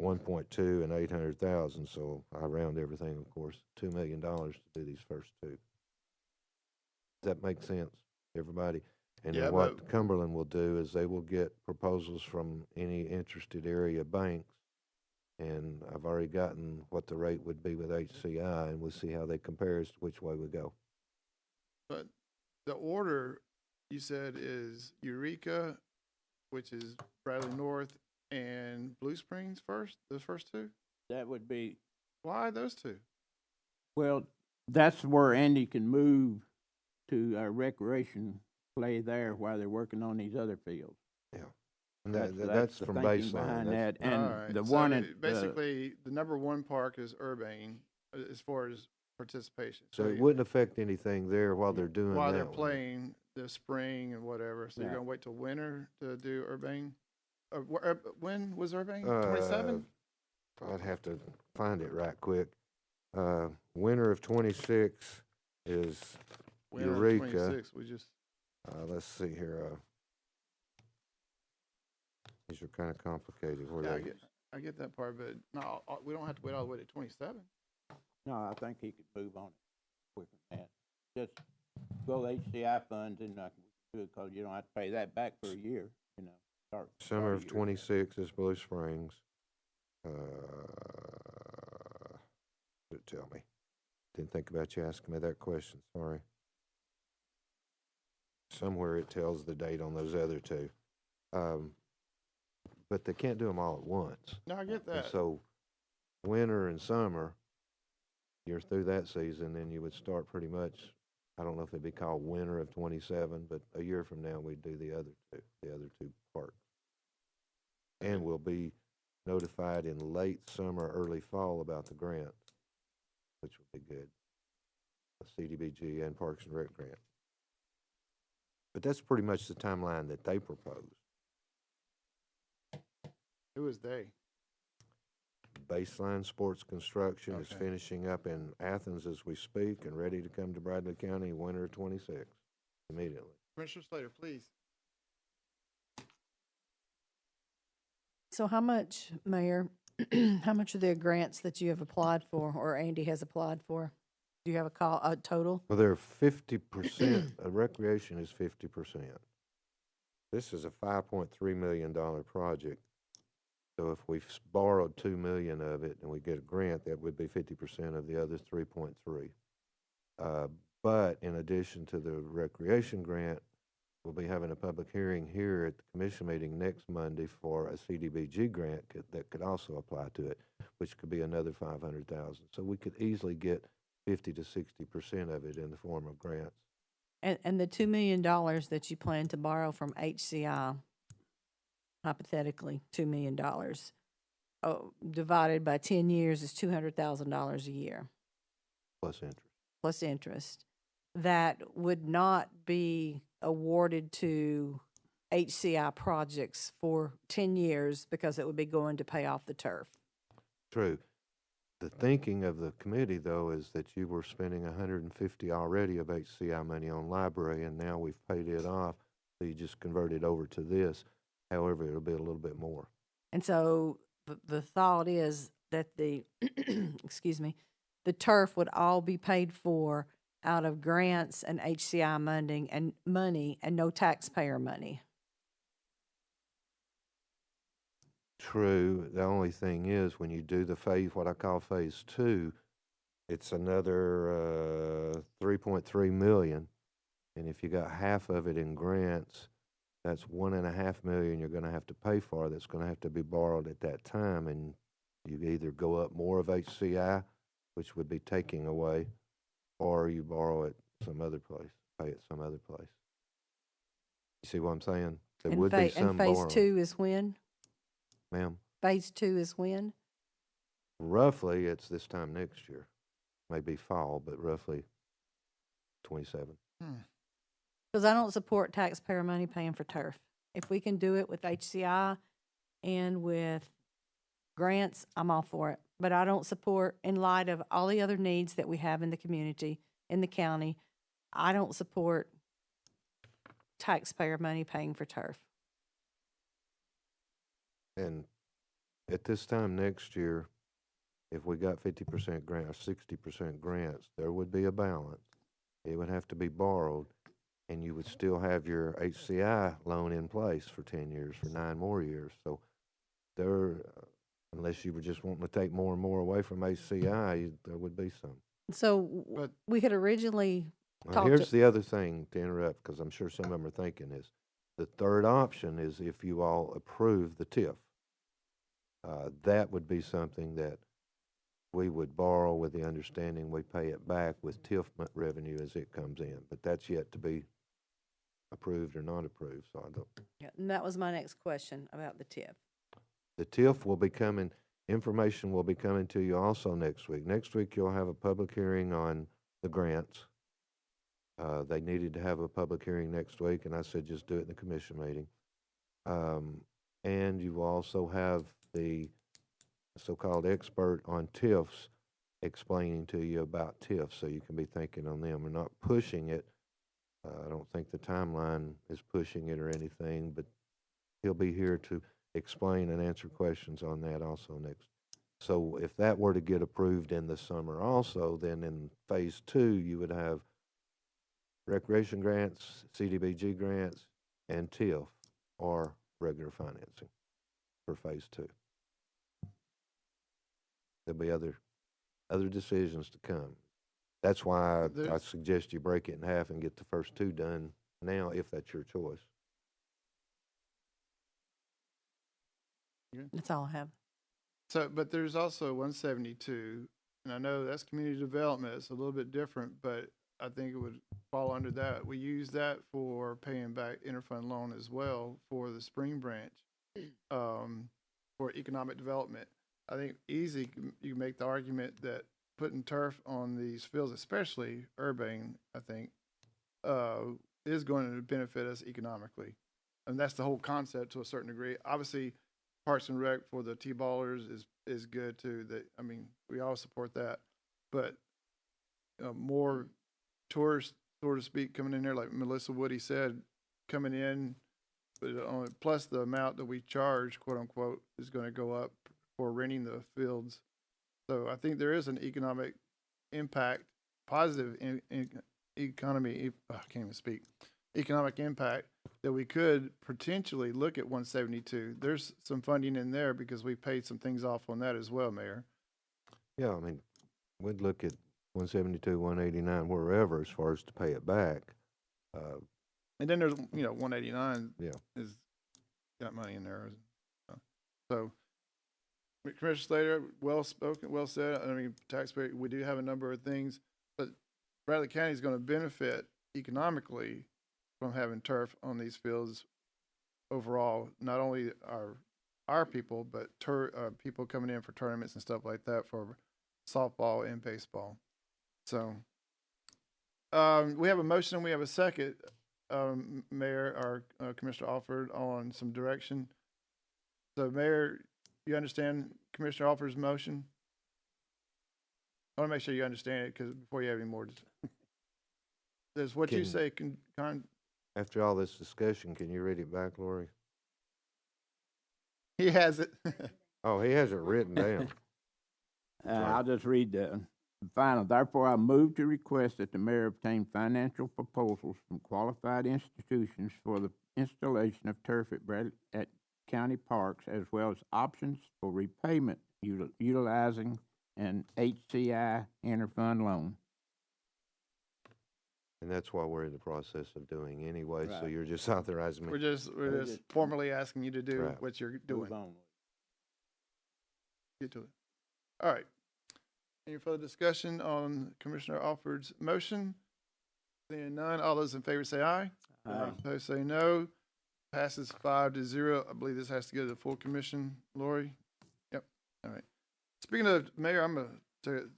1.2 and 800,000, so I round everything, of course, $2 million to do these first two. Does that make sense, everybody? And Yeah, then what Cumberland will do is they will get proposals from any interested area banks, and I've already gotten what the rate would be with HCI, and we'll see how they compare as to which way we go. But the order you said is Eureka, which is Bradley North, and Blue Springs first, the first two? That would be, Why those two? well, that's where Andy can move to a recreation play there while they're working on these other fields. Yeah. And that's the from thinking baseline. behind That's- that. And All right, the so one at, basically, the number one park is Urbane, as far as participation. So it wouldn't affect anything there while they're doing that. While they're one. playing the spring and whatever, so you're Right. gonna wait till winter to do Urbane? When was Urbane? 27? I'd have to find it right quick. Winter of 26 is Winter of Eureka. 26, we just, Let's see here. These are kind of complicated. Where yeah, they, I get that part, but no, we don't have to wait all the way to 27. no, I think he could move on it quicker than that. Just go HCI funds and do it, because you don't have to pay that back for a year, you know. summer of start a year. 26 is Blue Springs. Did it tell me? Didn't think about you asking me that question. Sorry. Somewhere it tells the date on those other two. But they can't do them all at once. No, I get And that. so winter and summer, you're through that season, then you would start pretty much, I don't know if it'd be called winter of 27, but a year from now, we'd do the other two parks. And we'll be notified in late summer, early fall about the grant, which would be good. The CDBG and Parks and Rec grant. But that's pretty much the timeline that they proposed. Who is they? Baseline Sports Construction is Okay. finishing up in Athens as we speak and ready to come to Bradley County winter of 26 immediately. Commissioner Slater, please. So how much, Mayor, how much are the grants that you have applied for or Andy has applied for? Do you have a total? Well, they're 50%, recreation is 50%. This is a $5.3 million project. So if we borrowed $2 million of it and we get a grant, that would be 50% of the other 3.3. But in addition to the recreation grant, we'll be having a public hearing here at the commission meeting next Monday for a CDBG grant that could also apply to it, which could be another 500,000. So we could easily get 50 to 60% of it in the form of grants. And the $2 million that you plan to borrow from HCI, hypothetically, $2 million, divided by 10 years is $200,000 a year, Plus interest. plus interest. That would not be awarded to HCI projects for 10 years because it would be going to pay off the turf. True. The thinking of the committee, though, is that you were spending 150 already of HCI money on library, and now we've paid it off, so you just convert it over to this. However, it'll be a little bit more. And so the thought is that the, excuse me, the turf would all be paid for out of grants and HCI money and no taxpayer money. True. The only thing is, when you do the phase, what I call phase two, it's another 3.3 million. And if you got half of it in grants, that's 1.5 million you're going to have to pay for. That's going to have to be borrowed at that time. And you either go up more of HCI, which would be taking away, or you borrow it some other place, pay it some other place. You see what I'm saying? There would be some And phase borrowing. two is when? Ma'am, Phase two is when? roughly it's this time next year. Maybe fall, but roughly 27. Because I don't support taxpayer money paying for turf. If we can do it with HCI and with grants, I'm all for it. But I don't support, in light of all the other needs that we have in the community, in the county, I don't support taxpayer money paying for turf. And at this time next year, if we got 50% grant or 60% grants, there would be a balance. It would have to be borrowed, and you would still have your HCI loan in place for 10 years, for 9 more years. So there, unless you were just wanting to take more and more away from HCI, there would be some. So But- we had originally Now, talked. here's the other thing to interrupt, because I'm sure some of them are thinking is, the third option is if you all approve the TIF. That would be something that we would borrow with the understanding we pay it back with TIF revenue as it comes in. But that's yet to be approved or not approved, so I don't. Yeah, and that was my next question about the TIF. The TIF will be coming, information will be coming to you also next week. Next week, you'll have a public hearing on the grants. They needed to have a public hearing next week, and I said just do it in the commission meeting. And you will also have the so-called expert on TIFs explaining to you about TIFs, so you can be thinking on them. We're not pushing it. I don't think the timeline is pushing it or anything, but he'll be here to explain and answer questions on that also next. So if that were to get approved in the summer also, then in phase two, you would have recreation grants, CDBG grants, and TIF, or regular financing for phase two. There'll be other decisions to come. That's why I There's- suggest you break it in half and get the first two done now, if that's your choice. That's all I have. So, but there's also 172, and I know that's community development. It's a little bit different, but I think it would fall under that. We use that for paying back interfund loan as well for the Spring Branch, for economic development. I think you can make the argument that putting turf on these fields, especially Urbane, I think, is going to benefit us economically. And that's the whole concept to a certain degree. Obviously, Parks and Rec for the T-ballers is good too. That, I mean, we all support that. But more tourists, so to speak, coming in there, like Melissa Woody said, coming in, but plus the amount that we charge, quote unquote, is going to go up for renting the fields. So I think there is an economic impact, positive economic impact that we could potentially look at 172. There's some funding in there because we paid some things off on that as well, Mayor. Yeah, I mean, we'd look at 172, 189, wherever, as far as to pay it back. And then there's, 189 Yeah. is got money in there. So, Commissioner Slater, well spoken, well said. I mean, taxpayer, we do have a number of things, but Bradley County is going to benefit economically from having turf on these fields overall. Not only our people, but people coming in for tournaments and stuff like that for softball and baseball. So, we have a motion and we have a second. Mayor or Commissioner Alford on some direction. So, Mayor, you understand Commissioner Alford's motion? I want to make sure you understand it, because before you have any more. Does what you Can- say After all this discussion, can you read it back, Lori? he has it. Oh, he has it written down. I'll just read the final. Therefore, I move to request that the mayor obtain financial proposals from qualified institutions for the installation of turf at county parks, as well as options for repayment utilizing an HCI interfund loan. And that's what we're in the process of doing anyway, so Right. you're just authorizing me. We're just formally asking you to do Right. what you're doing. Move on. Get to it. All right. Any further discussion on Commissioner Alford's motion? Seeing none, all those in favor say aye. Aye. Opposed say no. Passes 5-0. I believe this has to go to the full commission. Lori? Yep. All right. Speaking of, Mayor,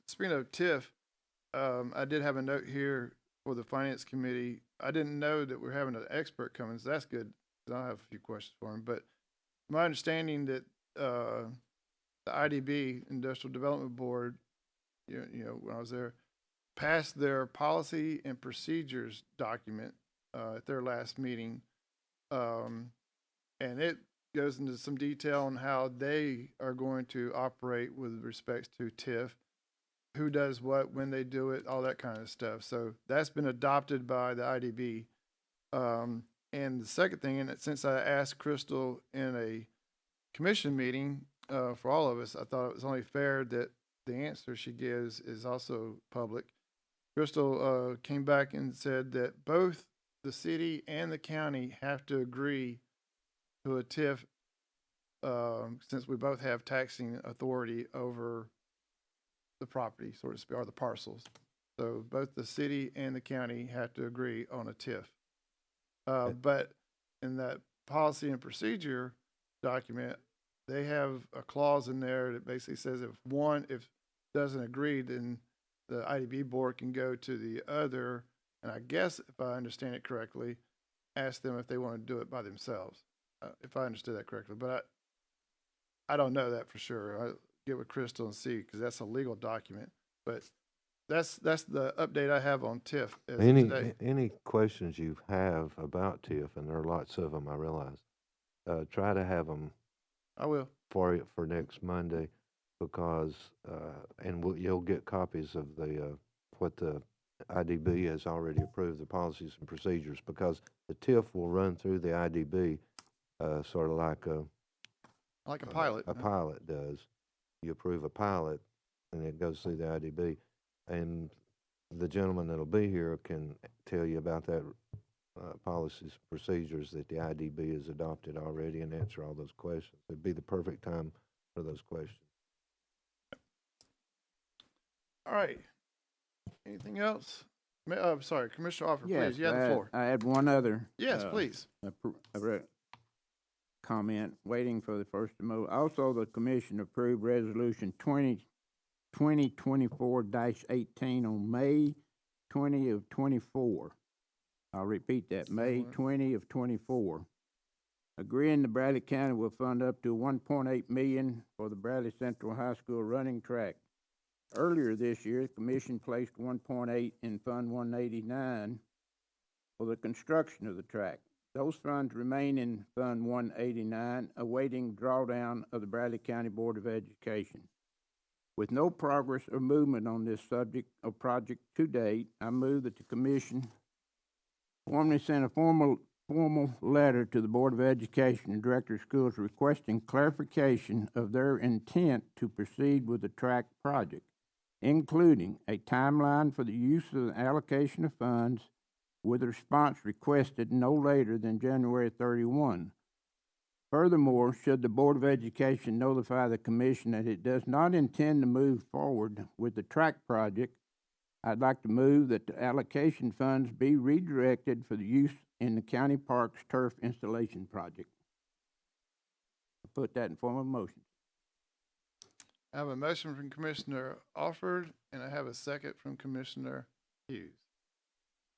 speaking of TIF, I did have a note here for the Finance Committee. I didn't know that we're having an expert coming, so that's good, 'cause I'll have a few questions for him. But my understanding that the IDB, Industrial Development Board, you know, when I was there, passed their policy and procedures document at their last meeting. And it goes into some detail on how they are going to operate with respects to TIF, who does what, when they do it, all that kind of stuff. So that's been adopted by the IDB. And the second thing, and since I asked Crystal in a commission meeting for all of us, I thought it was only fair that the answer she gives is also public. Crystal came back and said that both the city and the county have to agree to a TIF, since we both have taxing authority over the property, so to speak, or the parcels. So both the city and the county have to agree on a TIF. But in that policy and procedure document, they have a clause in there that basically says if one doesn't agree, then the IDB board can go to the other, and I guess if I understand it correctly, ask them if they want to do it by themselves. If I understood that correctly, but I don't know that for sure. I'll get with Crystal and see, because that's a legal document. But that's the update I have on TIF as of today. Any questions you have about TIF, and there are lots of them, I realize, try to have them I will. for next Monday, because, and you'll get copies of what the IDB has already approved, the policies and procedures, because the TIF will run through the IDB, sort of like Like a pilot. a pilot does. You approve a pilot, and it goes through the IDB. And the gentleman that'll be here can tell you about that policies, procedures that the IDB has adopted already, and answer all those questions. It'd be the perfect time for those questions. All right. Anything else? Sorry, Commissioner Offer, Yes, please, you have the floor. I had one other. Yes, please. Comment, waiting for the first to move. Also, the commission approved resolution 2024-18 on May 20 of 24. I'll repeat that, May 20 of 24. Agreeing the Bradley County will fund up to $1.8 million for the Bradley Central High School running track. Earlier this year, the commission placed $1.8 in Fund 189 for the construction of the track. Those funds remain in Fund 189, awaiting drawdown of the Bradley County Board of Education. With no progress or movement on this subject or project to date, I move that the commission formally send a formal letter to the Board of Education and Director of Schools requesting clarification of their intent to proceed with the track project, including a timeline for the use of the allocation of funds, with a response requested no later than January 31. Furthermore, should the Board of Education notify the Commission that it does not intend to move forward with the track project, I'd like to move that the allocation funds be redirected for the use in the county parks turf installation project. I put that in form of motion. I have a motion from Commissioner Alford, and I have a second from Commissioner Hughes.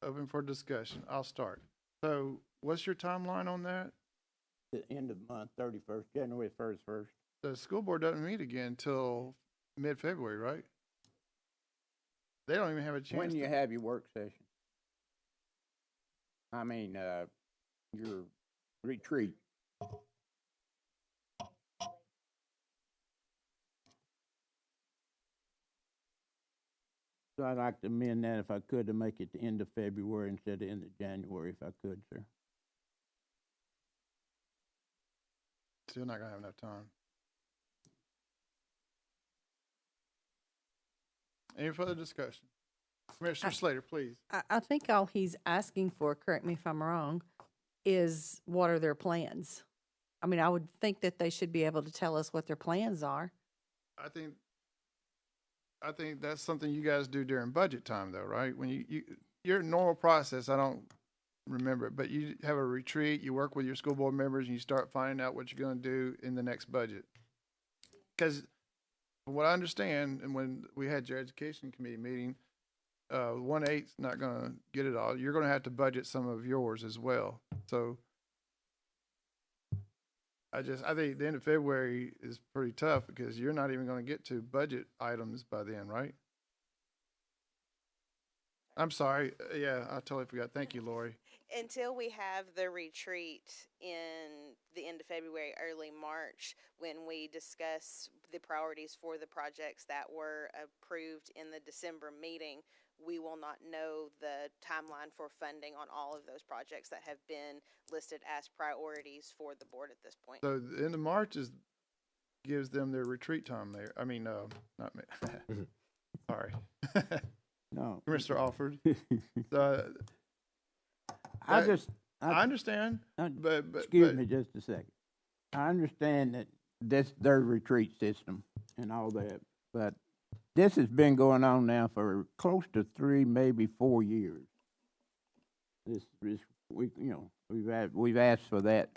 Open for discussion. I'll start. So what's your timeline on that? The end of the month, 31st, January 1st. The school board doesn't meet again until mid-February, right? They don't even have a chance When to. you have your work session? I mean, your retreat. So I'd like to amend that if I could to make it the end of February instead of end of January if I could, sir. Still not gonna have enough time. Any further discussion? Commissioner Slater, please. I think all he's asking for, correct me if I'm wrong, is what are their plans? I mean, I would think that they should be able to tell us what their plans are. I think that's something you guys do during budget time though, right? When your normal process, I don't remember it, but you have a retreat, you work with your school board members and you start finding out what you're gonna do in the next budget. Cause from what I understand, and when we had your education committee meeting, 1/8's not gonna get it all. You're gonna have to budget some of yours as well. So I think the end of February is pretty tough because you're not even gonna get to budget items by then, right? I'm sorry. Yeah, I totally forgot. Thank you, Lori. Until we have the retreat in the end of February, early March, when we discuss the priorities for the projects that were approved in the December meeting, we will not know the timeline for funding on all of those projects that have been listed as priorities for the board at this point. So the end of March gives them their retreat time there. I mean, not me. Sorry. No. Commissioner Alford. I I understand, but excuse me just a second. I understand that this their retreat system and all that, but this has been going on now for close to 3, maybe 4 years. We've asked for that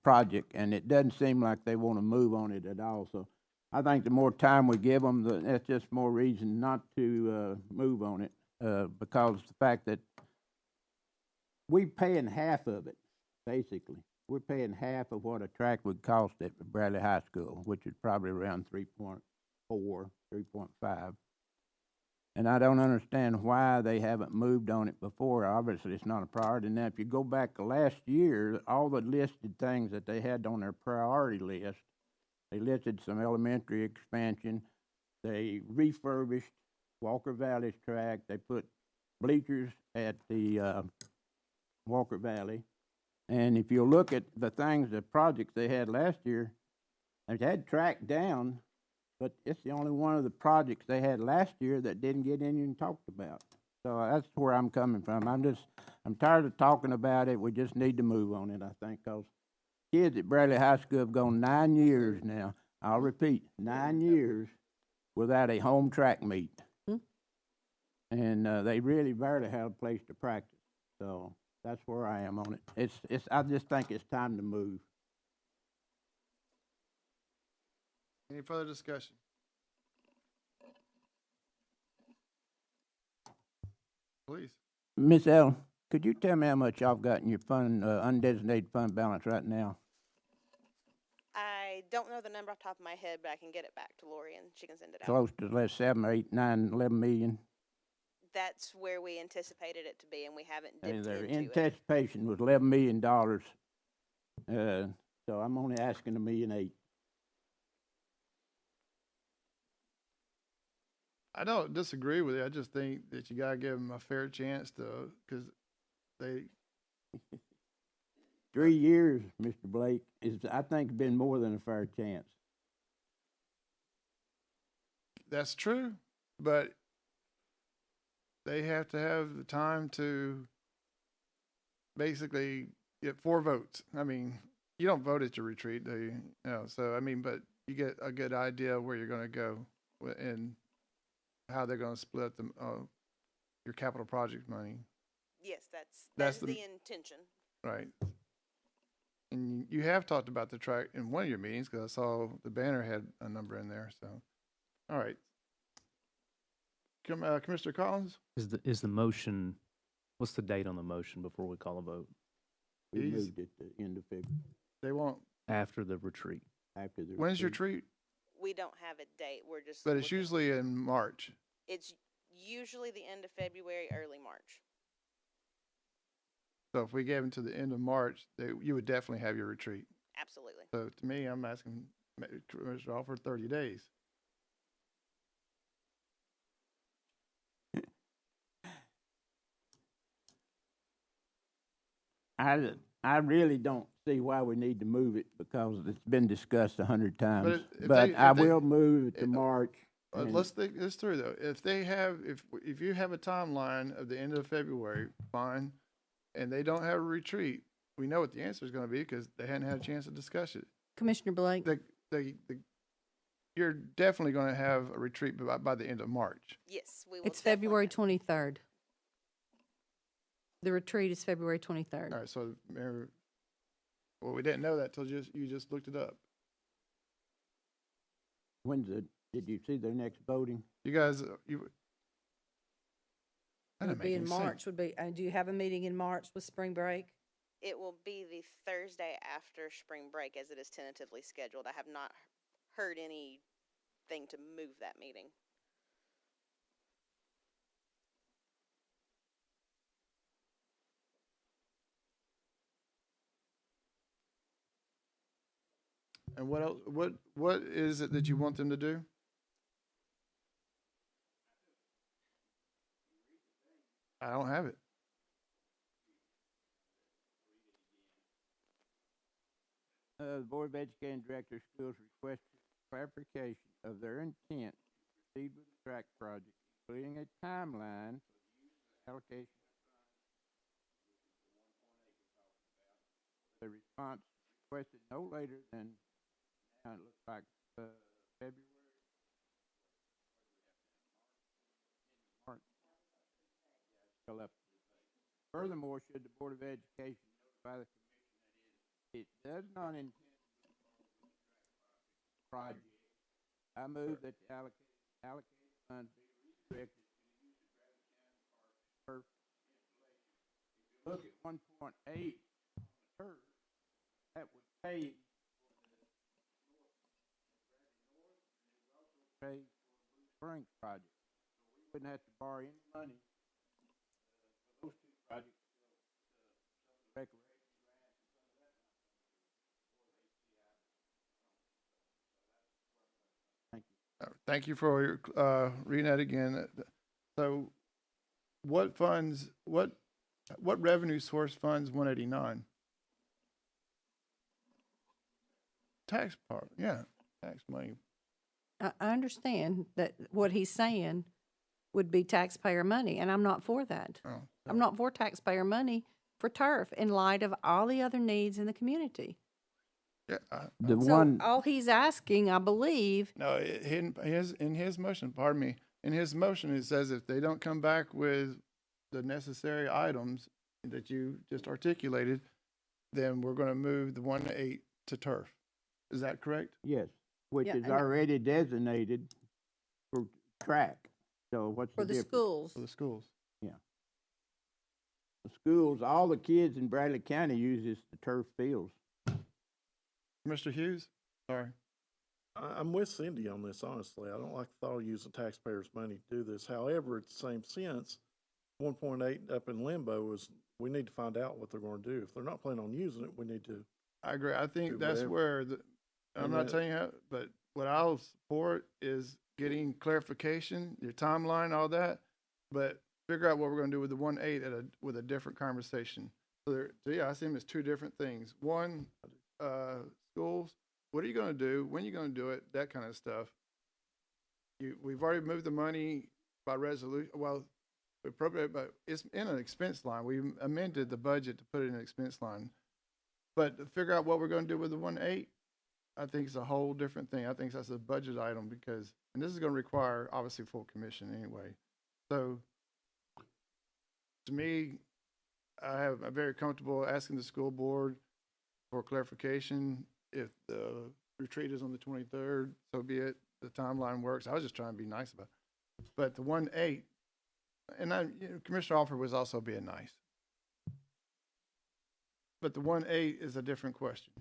project, and it doesn't seem like they want to move on it at all. So I think the more time we give them, that's just more reason not to move on it, because the fact that we're paying half of it, basically. We're paying half of what a track would cost at Bradley High School, which is probably around 3.4, 3.5. And I don't understand why they haven't moved on it before. Obviously, it's not a priority. Now, if you go back to last year, all the listed things that they had on their priority list, they listed some elementary expansion. They refurbished Walker Valley's track. They put bleachers at the Walker Valley. And if you look at the things, the projects they had last year, they had track down, but it's the only one of the projects they had last year that didn't get even talked about. So that's where I'm coming from. I'm tired of talking about it. We just need to move on it, I think, because kids at Bradley High School have gone 9 years now. I'll repeat, 9 years without a home track meet. And they really barely have a place to practice. So that's where I am on it. I just think it's time to move. any further discussion? Please. Miss Ellen, could you tell me how much y'all got in your fund, undesignated fund balance right now? I don't know the number off the top of my head, but I can get it back to Lori and she can send it out. Close to less 7, 8, 9, 11 million. That's where we anticipated it to be, and we haven't And dipped their into it. anticipation was $11 million. So I'm only asking $1.8 million. I don't disagree with you. I just think that you gotta give them a fair chance to, because they, 3 years, Mr. Blake, I think, been more than a fair chance. that's true, but they have to have the time to basically get 4 votes. I mean, you don't vote at your retreat, do you? No, so, I mean, but you get a good idea of where you're gonna go and how they're gonna split your capital project money. Yes, That's that's the- the intention. Right. And you have talked about the track in one of your meetings, because I saw the banner had a number in there, so. All right. Commissioner Collins? Is the motion, what's the date on the motion before we call a vote? We He's- moved it to end of February They won't, After the retreat? after the. when's your retreat. treat? We don't have a date. We're just. But it's looking- usually in March. It's Usually the end of February, early March. So if we gave them to the end of March, you would definitely have your retreat. Absolutely. So to me, I'm asking Commissioner Offer 30 days. I really don't see why we need to move it because it's been discussed 100 times. if But they- I if they- will move it to March. and- Let's think this through though. If they have, if you have a timeline of the end of February, fine, and they don't have a retreat, we know what the answer is going to be because they hadn't had a chance to discuss it. Commissioner Blake, You're definitely going to have a retreat by the end of March. Yes, we will. it's definitely February have- 23rd. The retreat is February 23rd. All right, so Mayor, well, we didn't know that till you just looked it up. Did you see their next voting? You guys, It that would didn't be make in any March, sense. would be, do you have a meeting in March with spring break? It will be the Thursday after spring break as it is tentatively scheduled. I have not heard anything to move that meeting. And what else? What is it that you want them to do? I don't have it. The Board of Education Director of Schools requested clarification of their intent to proceed with the track project, including a timeline for the use of allocation of funds. The response requested no later than, now it looks like, February. March. Still up. Furthermore, should the Board of Education notify the it does not intend project. I move that the allocated funds be redirected to use the Travis County Park turf installation. If you look at 1.8 turf, that would pay for the Blue Springs project. So we wouldn't have to borrow any money for those two projects. Recreation. Thank you for reading that again. So, what funds? What revenue source funds 189? Tax part, yeah, tax money. I understand that what he's saying would be taxpayer money, and I'm not for that. Oh, I'm not for taxpayer money for turf in light of all the other needs in the community. Yeah, The So one, all he's asking, I believe, no, in his motion, pardon me, in his motion, it says if they don't come back with the necessary items that you just articulated, then we're going to move the 1-8 to turf. Is that correct? yes, which Yeah, is and- already designated for track. So what's for the the difference? schools. For the schools. The schools, all the kids in Bradley County uses the turf fields. Mr. Hughes? Sorry. I'm with Cindy on this, honestly. I don't like the thought of using taxpayers' money to do this. However, at the same sense, 1.8 up in limbo is, we need to find out what they're gonna do. If they're not planning on using it, we need to, I agree. I think Do that's whatever. where I'm And not that- telling you how, but what I'll support is getting clarification, your timeline, all that. But figure out what we're gonna do with the 1-8 with a different conversation. So yeah, I see them as two different things. One, schools, what are you gonna do? When you gonna do it? That kind of stuff. We've already moved the money by resolution, well, we appropriate, but it's in an expense line. We amended the budget to put it in an expense line. But to figure out what we're gonna do with the 1-8, I think it's a whole different thing. I think that's a budget item because, and this is gonna require obviously full commission anyway. So to me, I'm very comfortable asking the school board for clarification. If the retreat is on the 23rd, so be it. The timeline works. I was just trying to be nice about it. But the 1-8, and Commissioner Alford was also being nice. But the 1-8 is a different question.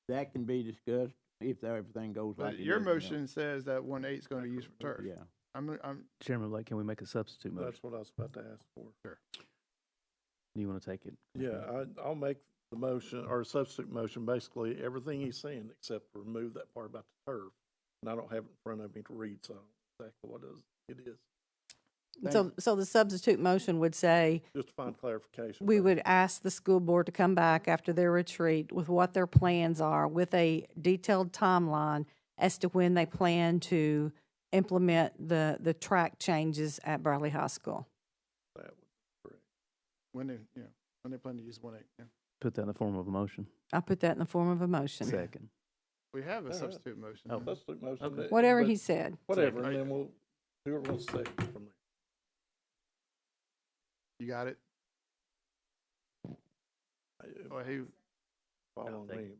That can be discussed if everything goes like But it your is now. motion says that 1/8 is gonna be used for turf. Yeah. I'm, Chairman Blake, can we make a substitute motion? That's what I was about to ask for. Do you want to take it? Yeah, I'll make the motion, or substitute motion, basically everything he's saying, except remove that part about the turf. And I don't have it in front of me to read, so I don't know exactly what it is. So the substitute motion would say, Just to find clarification. we but- would ask the school board to come back after their retreat with what their plans are, with a detailed timeline as to when they plan to implement the track changes at Bradley High School. That would be correct. when they plan to use 1/8, yeah. Put that in the form of a motion. I put that in the form of a motion. Second. We have a All right. substitute motion. Oh. Substitute motion. Okay. Whatever but he said. Whatever, Second. and then we'll, whoever wants to second from there. You got it? Oh, hey, Following take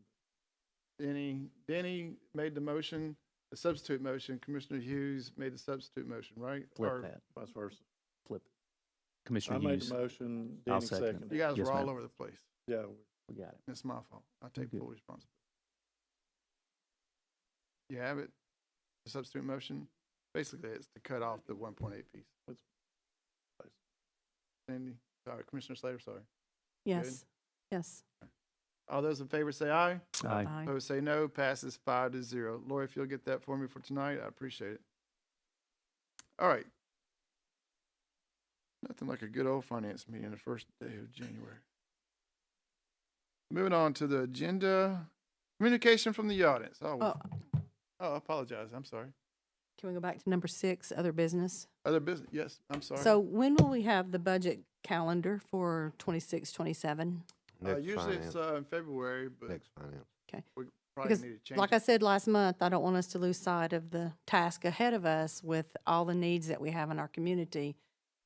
me. Denny made the motion, the substitute motion. Commissioner Hughes made the substitute motion, right? Flip Or that. Vice versa. Flip it. I Commissioner made Hughes. the motion, I'll Danny second it. seconded. You guys Yes, were all ma'am. over the place. Yeah, We got it. It's my fault. I take good. full responsibility. You have it? The substitute motion? Basically, it's to cut off the 1.8 piece. It's- Sandy, sorry, Commissioner Slater, sorry. Yes, yes. All those in favor say aye. Aye. Aye. Opposed say no. Passes 5-0. Lori, if you'll get that for me for tonight, I appreciate it. All right. Nothing like a good old finance meeting the first day of January. Moving on to the agenda, communication from the audience. Oh, I apologize. I'm sorry. can we go back to number 6, other business? Other business? Yes, I'm sorry. So when will we have the budget calendar for 26, 27? Next Usually finance, it's in February, but next finance. we probably Because need to change like it. I said last month, I don't want us to lose sight of the task ahead of us with all the needs that we have in our community.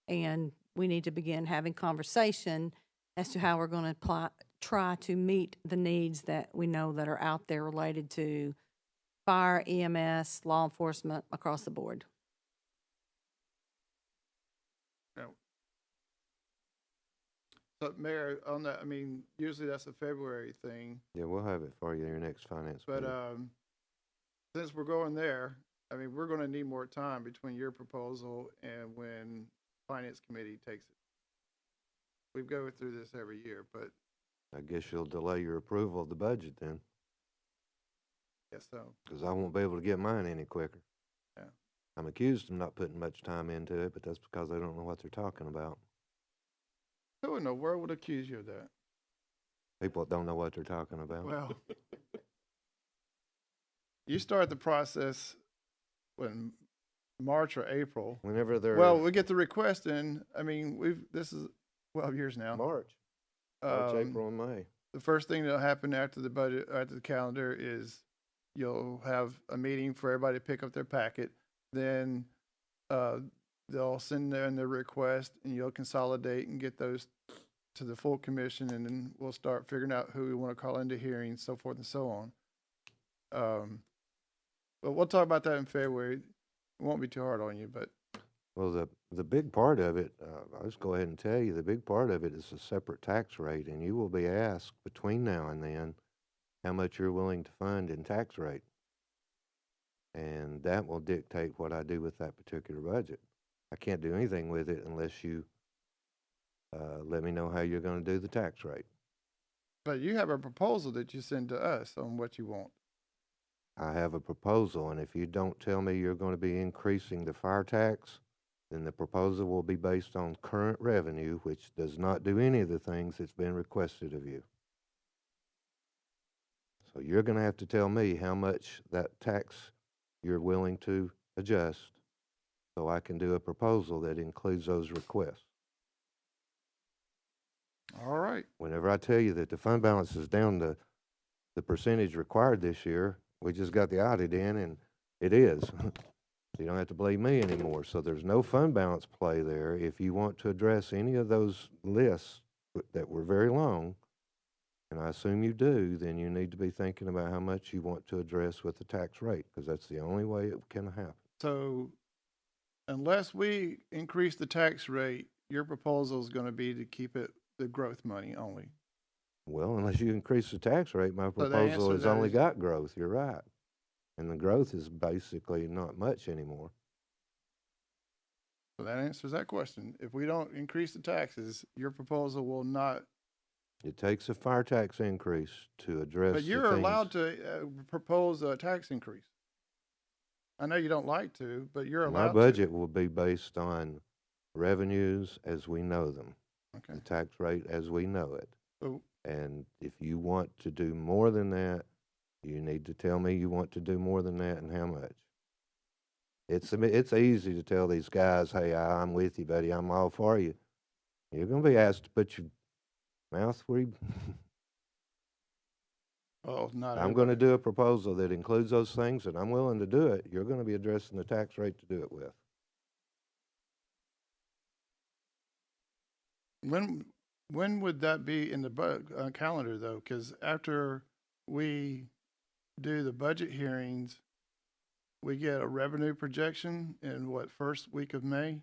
And we need to begin having conversation as to how we're going to try to meet the needs that we know that are out there related to fire, EMS, law enforcement across the board. So, Mayor, on that, I mean, usually that's a February thing, Yeah, we'll have it for you in your next finance but meeting. since we're going there, I mean, we're gonna need more time between your proposal and when Finance Committee takes it. We go through this every year, but I guess you'll delay your approval of the budget then, yes, so, because I won't be able to get mine any quicker. Yeah. I'm accused of not putting much time into it, but that's because they don't know what they're talking about. who in the world would accuse you of that? People that don't know what they're talking about. Well, you start the process when March or April. Whenever they're Well, we get the request in, I mean, this is 12 years now. March, April, and May. The first thing that'll happen after the budget, after the calendar is you'll have a meeting for everybody to pick up their packet. Then, they'll send in their request and you'll consolidate and get those to the full commission, and then we'll start figuring out who we want to call into hearings, so forth and so on. But we'll talk about that in February. It won't be too hard on you, but Well, the big part of it, I'll just go ahead and tell you, the big part of it is a separate tax rate, and you will be asked between now and then how much you're willing to fund in tax rate. And that will dictate what I do with that particular budget. I can't do anything with it unless you let me know how you're going to do the tax rate. you have a proposal that you send to us on what you want. I have a proposal, and if you don't tell me you're going to be increasing the fire tax, then the proposal will be based on current revenue, which does not do any of the things that's been requested of you. So you're going to have to tell me how much that tax you're willing to adjust so I can do a proposal that includes those requests. All right. Whenever I tell you that the fund balance is down to the percentage required this year, we just got the audit in, and it is. You don't have to believe me anymore. So there's no fund balance play there. If you want to address any of those lists that were very long, and I assume you do, then you need to be thinking about how much you want to address with the tax rate, because that's the only way it can happen. So unless we increase the tax rate, your proposal is going to be to keep it the growth money only. Well, unless you increase the tax rate, my the proposal answer has to that only is- got growth. You're right. And the growth is basically not much anymore. So that answers that question. If we don't increase the taxes, your proposal will not, It takes a fire tax increase to address but the you're allowed things- to propose a tax increase. I know you don't like to, but you're allowed My to. budget will be based on revenues as we know them, Okay. the tax rate as we know it. So, And if you want to do more than that, you need to tell me you want to do more than that and how much. It's easy to tell these guys, hey, I'm with you, buddy, I'm all for you. You're gonna be asked to put your mouth where you, oh, not I'm gonna everybody. do a proposal that includes those things, and I'm willing to do it. You're gonna be addressing the tax rate to do it with. When would that be in the calendar though? Because after we do the budget hearings, we get a revenue projection in what, first week of May?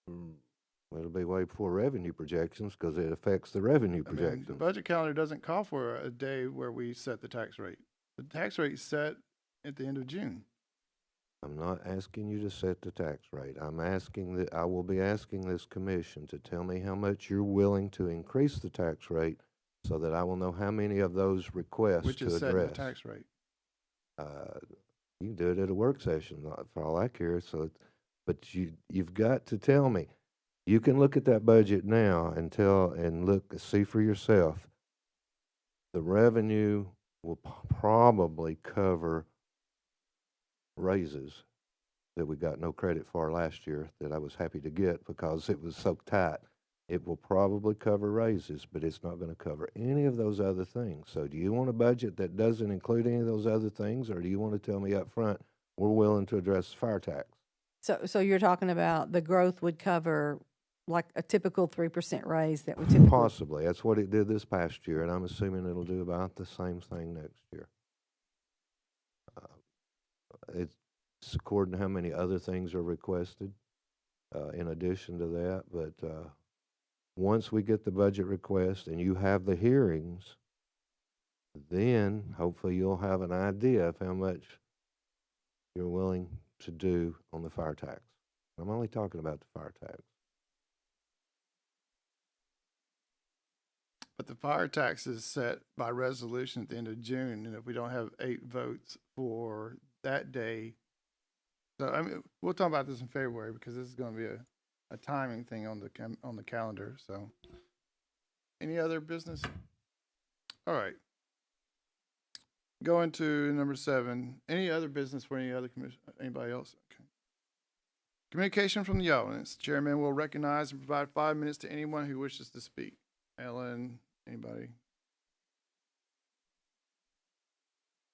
It'll be way before revenue projections, because it affects the revenue I mean, the projections. budget calendar doesn't call for a day where we set the tax rate. The tax rate is set at the end of June. I'm not asking you to set the tax rate. I will be asking this commission to tell me how much you're willing to increase the tax rate, so that I will know how many of those requests Which to is setting the address. tax rate. You can do it at a work session, for all I care, but you've got to tell me. You can look at that budget now and see for yourself. The revenue will probably cover raises that we got no credit for last year, that I was happy to get because it was so tight. It will probably cover raises, but it's not gonna cover any of those other things. So do you want a budget that doesn't include any of those other things, or do you wanna tell me up front, we're willing to address the fire tax? So you're talking about the growth would cover like a typical 3% raise that would typically. Possibly. That's what it did this past year, and I'm assuming it'll do about the same thing next year. It's according to how many other things are requested, in addition to that, but, once we get the budget request and you have the hearings, then hopefully you'll have an idea of how much you're willing to do on the fire tax. I'm only talking about the fire tax. But the fire tax is set by resolution at the end of June, and if we don't have 8 votes for that day, so I mean, we'll talk about this in February because this is going to be a timing thing on the calendar. So, any other business? All right. Going to number 7. Any other business for any other commission? Anybody else? Okay. Communication from the audience. Chairman will recognize and provide 5 minutes to anyone who wishes to speak. Ellen, anybody?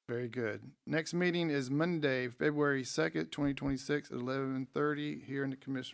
Very good. Next meeting is Monday, February 2nd, 2026 at 11:30 here in the Commissioner